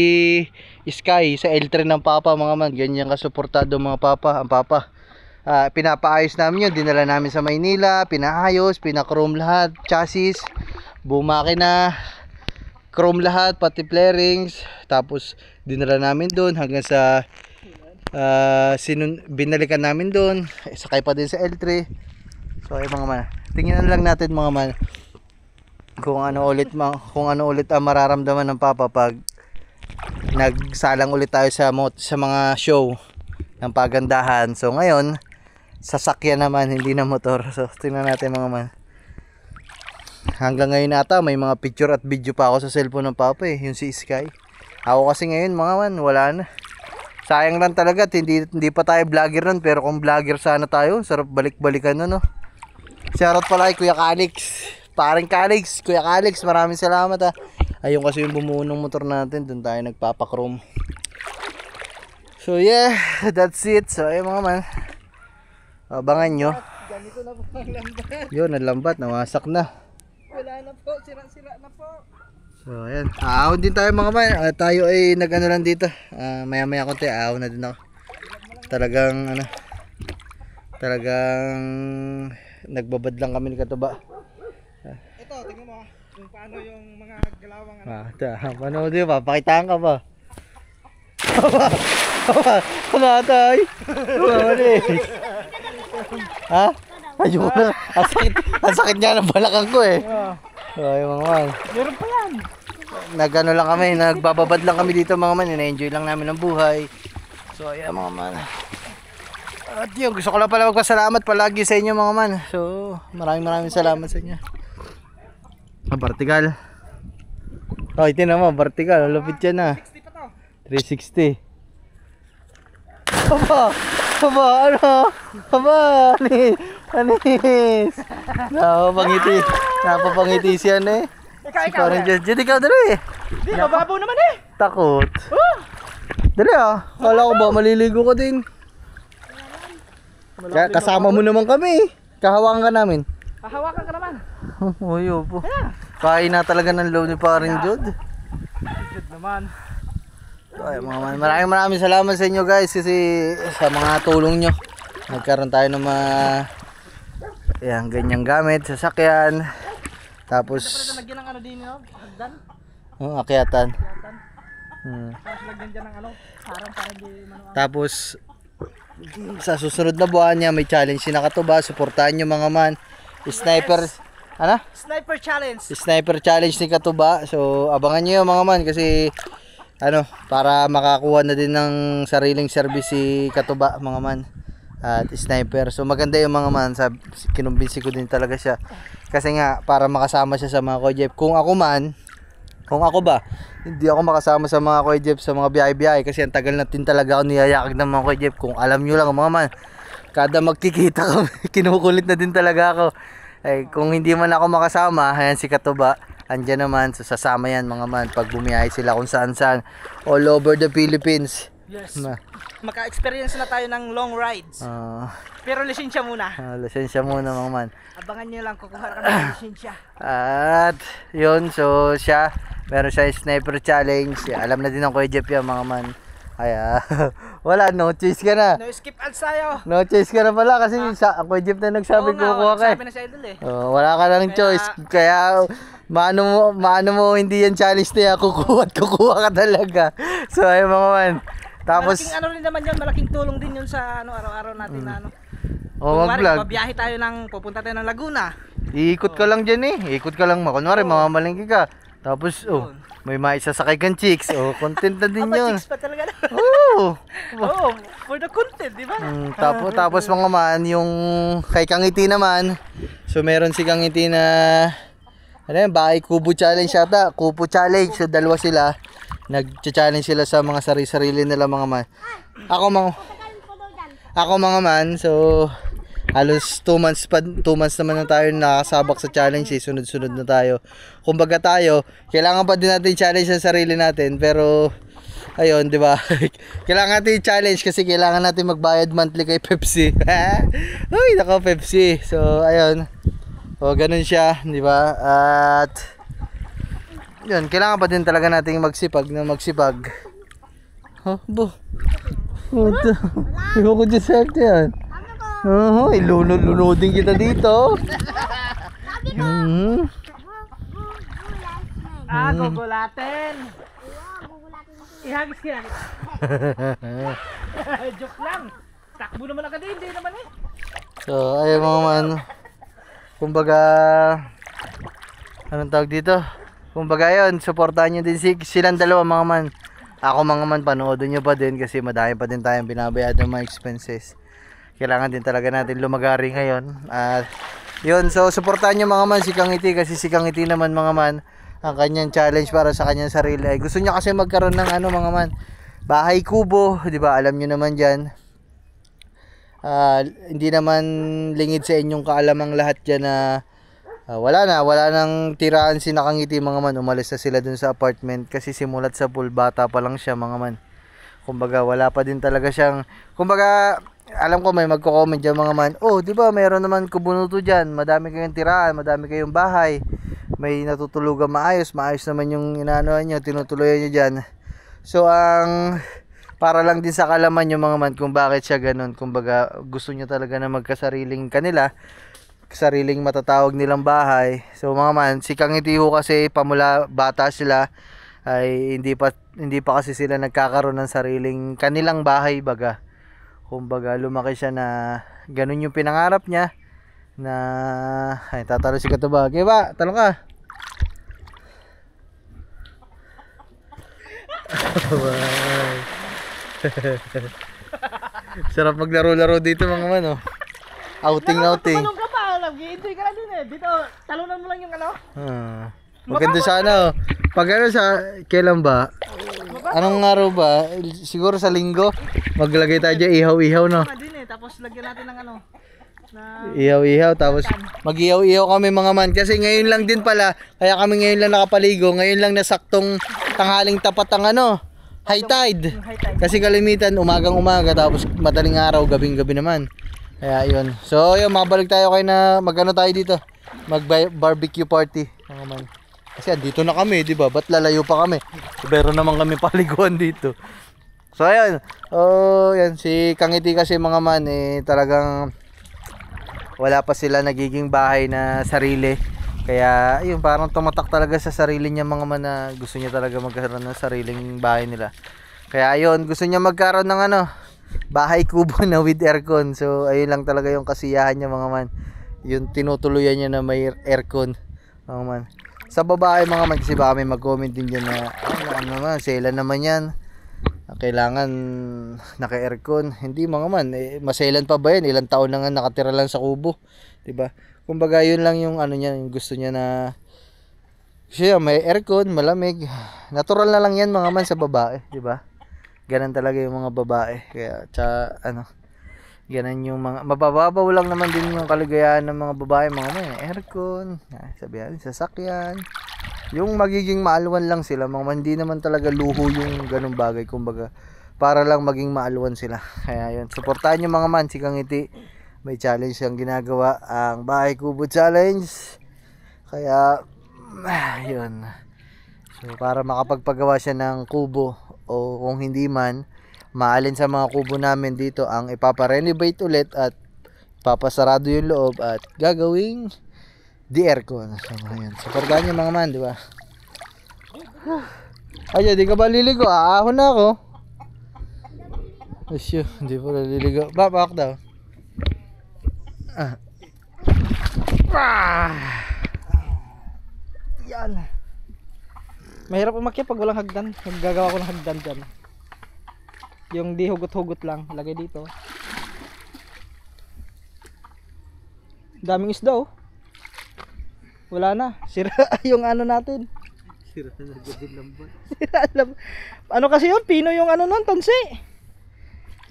Sky sa L3 ng papa mga man. Ganyan kasuportado mga papa, ang papa. Pinapaayos namin yun, dinala namin sa Maynila, pinaayos, pinachrome lahat, chassis, bumakina, chrome lahat, pati flarings. Tapos dinala namin doon hanggang sa binalikan namin doon, sakay pa din sa L3. So ay mga man, tingnan lang natin mga man kung ano ulit ang mararamdaman ng papa pag nagsalang ulit tayo sa mga show. ng pagandahan. So ngayon, sasakyan naman, hindi na motor. So tingnan natin mga man. Hanggang ngayon ata may mga picture at video pa ako sa cellphone ng papa eh, yung si Sky. Ako kasi ngayon mga man, wala na. Sayang lang talaga at hindi pa tayo vlogger nun, pero kung vlogger sana tayo, sarap balik-balikan nun, no. Shoutout pala kay Kuya Calix, paring Calix, Kuya Calix, maraming salamat ha. Ayun kasi yung bumuo ng motor natin, dun tayo nagpapakrom. So yeah, that's it. So ayun mga man, abangan nyo. Ganito na po ang lambat. Yun, nalambat, nawasak na. Wala na po, sira-sira na po. So ayan, aahon din tayo mga man. Tayo ay nag-ano lang dito, maya-maya konti, aahon na din ako. Talagang nagbabad lang kami ni Katuba. Ito, tingnan mo kung paano yung mga galawang Paano di ba? Pakitaan ka ba? Kumatay! Ha? Ayun na. Ang sakit nga ng balakang ko eh. Ay mga man. Meron pa yan. Nagano lang kami, nagbababad lang kami dito mga man. Na-enjoy lang namin ang buhay. So ayan mga man. At yun, gusto ko lang pala magpasalamat palagi sa inyo mga man. So maraming salamat sa inyo. Vertical. Oh, ito naman, vertical. Lupit yan na. 60 pa to. 360. Ano? Anis. Napapangiti siya na eh. Ikaw. Diyan ikaw dali. Di, mababaw naman eh. Takot. Dali kala ko ba maliligo ka din. Kasama mo naman kami. Kahawakan ka namin. Hahawakan ka naman. Uy, po. Kain na talaga ng loob ni Paring Jod. Good naman. Ay, maraming salamat sa inyo guys kasi sa mga tulong nyo. Nagkaroon tayo ng mga ganyang gamit, sasakyan. Tapos Lagyan ng ano din, no? Hagdan. akyatan. Tapos lagyan dyan ng ano, para di manuang. Tapos sa susunod na buwan niya may challenge si Katuba. Suportahan nyo mga man. Sniper Sniper challenge. Sniper challenge ni Katuba. So abangan nyo yung mga man kasi para makakuha na din ng sariling service si Katuba mga man. At sniper. So maganda yung mga man. Kinumbinsi ko din talaga siya. Kasi nga para makasama siya sa mga Kuya Jeff. Kung ako ba, hindi ako makasama sa mga Kuya Jeff sa mga biyahe-biyahe kasi ang tagal natin talaga ako niyayakag ng mga Kuya Jeff. Kung alam nyo lang mga man, kada magkikita kami, kinukulit na din talaga ako. Ay, kung hindi man ako makasama, ayan si Katuba, andyan naman, so sasama yan mga man pag bumiyahe sila kung saan all over the Philippines. Yes. Maka-experience na tayo ng long rides. Pero lisensya muna. Lisensya muna mga man. Abangan nyo lang, kukuha ka ng lisensya. At yun, so meron siya yung sniper challenge. Alam na din ng Kuya Jeff yan mga man. Wala, no choice ka na. No skip ads tayo. No choice ka na pala kasi ang Kuya Jeff na nagsabi kukuha ka eh. Sabi na si Idol eh. Wala ka na ng choice. Kaya maano mo hindi yan challenge na yan. Kukuha ka talaga. So ayun mga man. Tapos malaking ano rin naman yan, malaking tulong din yun sa araw-araw natin na mag-vlog. Mabiyahe tayo pupunta tayo ng Laguna. Iikot ka lang dyan eh. Iikot ka lang. Kunwari mamamalingki ka. Tapos may maisasakay kang chicks. Content na din yun. Chicks pa talaga na. For the content, di ba? Tapos mga man, yung kay Kangiti naman. So meron si Kangiti na bahay kubo challenge yata. Kubo challenge. So dalawa sila. Nag-challenge sila sa mga sarili nila mga man. Ako mga man, so halos 2 months naman na tayo nakasabak sa challenge eh. Sunod-sunod na tayo. Kumbaga tayo, kailangan pa din natin challenge ang sarili natin, pero ayun, di ba? Kailangan natin challenge kasi kailangan natin magbayad monthly kay Pepsi. Uy, nako Pepsi. So ayun. Ganun siya, di ba? At yun, kailangan pa din talaga nating magsipag. Ikaw ko dyan sa yan. Ilunod-lunodin kita dito. Gugulatin. Ihagis ka yan. Joke lang. Takbo naman agad hindi naman eh. So, ayun mga man. Kumbaga, anong tawag dito? Kumbaga yun, supportahan nyo din silang dalawa mga man. ako mga man, panoodin nyo pa din kasi madami pa din tayong binabayad ng mga expenses. Kailangan din talaga natin lumagari ngayon. At yun, so supportahan nyo mga man si Kang Iti kasi si Kang Iti naman mga man, ang kanyang challenge para sa kanyang sarili ay gusto niya kasi magkaroon ng ano mga man, bahay kubo, di ba? Alam nyo naman dyan. Hindi naman lingid sa inyong kaalamang lahat dyan na wala nang tiraan si Kang Iti mga man. Umalis na sila dun sa apartment kasi simulat sa pool, bata pa lang siya mga man. Kumbaga wala pa din talaga siyang, kumbaga alam ko may magko-comment dyan mga man, oh di ba meron naman kubunuto dyan, madami kayong tiraan, madami kayong bahay, may natutulugan maayos naman yung inaanoan nyo, tinutuloyan nyo dyan. So ang para lang din sa kalaman nyo mga man kung bakit siya ganun. Kumbaga gusto nyo talaga na magkasariling kanila, sariling matatawag nilang bahay. So mga man, si Kang Iti ho kasi pamula bata sila ay hindi pa kasi sila nagkakaroon ng sariling kanilang bahay baga. Kumbaga lumaki siya na ganun yung pinangarap niya na ay tatalo si Katuba. Okay ba? Talo ka. Sarap maglaro-laro dito mga man, oh. Outing. Tumalong ka pa, nag-i-enjoy ka na din eh. Dito, talunan mo lang yung ano. Maganda sana, oh. Pag ano sa, kailan ba? Anong araw ba? Siguro sa linggo. Maglagay tayo dyan, ihaw-ihaw, no? Din eh, tapos lagyan natin ng ano. Na... Ihaw-ihaw, tapos mag-ihaw-ihaw kami mga man. Kasi ngayon lang din pala, kaya kami ngayon lang nakapaligo. Ngayon lang nasaktong tanghaling tapat ang ano, high tide. Kasi kalimitan, umagang-umaga, tapos madaling araw, gabing-gabi naman. Kaya yun. So yun, mabalik tayo kayo na mag-ano tayo dito. Mag-barbecue party mga man. Kasi andito na kami, di ba? Ba't lalayo pa kami? Pero naman kami paliguan dito. So ayun. Oh, yan si Kang Iti kasi mga man talagang wala pa sila nagiging bahay na sarili. Kaya ayun, parang tumatak talaga sa sarili niya mga man na gusto niya talaga magkaroon ng sariling bahay nila. Kaya ayun, gusto niya magkaroon ng ano, bahay kubo na with aircon. So ayun lang talaga yung kasiyahan niya mga man. Yung tinutuluyan niya na may aircon mga man. Sa babae mga man, kasi baka may mag-comment din dyan na ano naman, sela naman yan, kailangan naka-aircon. Hindi mga man, maselan pa ba yan? Ilang taon na nga nakatira lang sa kubo, diba? Kumbaga yun lang yung ano niya, yung gusto niya na siya may aircon, malamig. Natural na lang yan mga man sa babae, diba? Ganun talaga yung mga babae. Kaya ano, ganun yung mga mabababaw lang naman din yung kaligayahan ng mga babae mga man, aircon, sabihan, sasakyan. Yung magiging maalwan lang sila mga man, hindi naman talaga luho yung ganung bagay, kumbaga para lang maging maalwan sila. Kaya yun, suportahan nyo mga man si Kang Iti. May challenge siyang ginagawa, ang bahay kubo challenge. Kaya yun, so para makapagpagawa siya ng kubo, o kung hindi man, maalin sa mga kubo namin dito ang ipaparenovate ulit at papasarado yung loob at gagawing di aircon. So ayan, supportahan nyo mga man, di ba? Ay, di ka ba liligo? Aahon na ako. Asyo, hindi pa naliligo. Babak daw. Yan. Mahirap umakyat pag walang hagdan. Naggagawa ko ng hagdan dyan. Yung di hugot-hugot lang, lagay dito. Daming isda, oh. Wala na, sira yung ano natin. Sira na gabing lambat. Sira lang. Ano kasi yun, pino yung ano nun, tansi.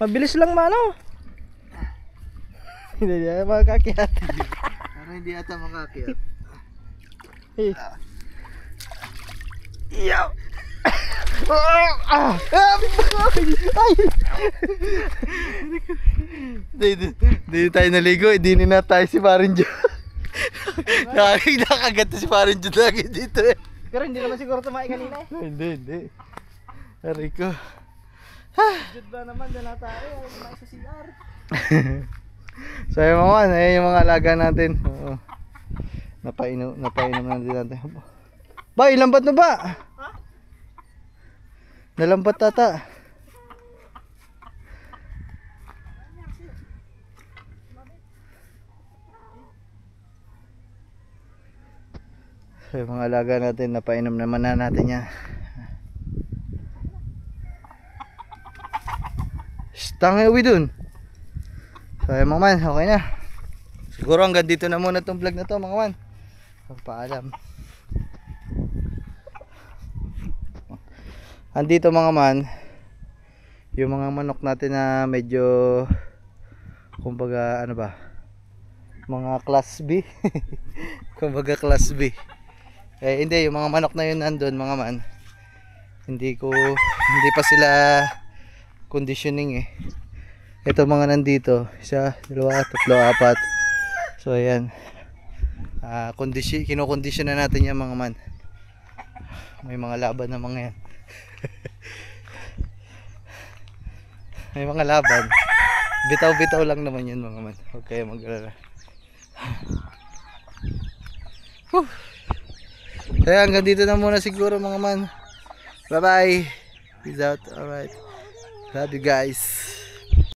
Mabilis lang mano. Hindi niya makakakiyat. Ano hindi ata makakiyat? Yaw. Hindi tayo naligo, hindi na tayo si Parin Jo. Nakakagat si Parin Jo lagi dito eh. Pero hindi naman siguro tumae kanina eh. Hindi. Rico. Jud ba naman dyan na tayo, tumae sa CR. So yung mga yung mga alaga natin. Oo. Napainom na din natin. Ba, ilambat na ba? Nalambat tata. So yung mga alaga natin, napainom naman na natin yan. Tangay uwi dun. So ayun mga man, okay na. Siguro hanggang dito na muna tong vlog na to mga man. Pagpaalam. Andito mga man, yung mga manok natin na medyo, kumbaga ano ba, mga class B. Kumbaga class B. Eh hindi, yung mga manok na yun nandun mga man, hindi pa sila conditioning eh. Ito mga nandito, 1, 2, 3, 4. So ayan, kinokondisyon na natin yan mga man. May mga laban na mga yan. May mga laban. Bitaw-bitaw lang naman yun mga man. Huwag kayo mag-alala. Kaya hanggang dito na muna siguro mga man. Bye bye. Peace out. Alright. Love you guys.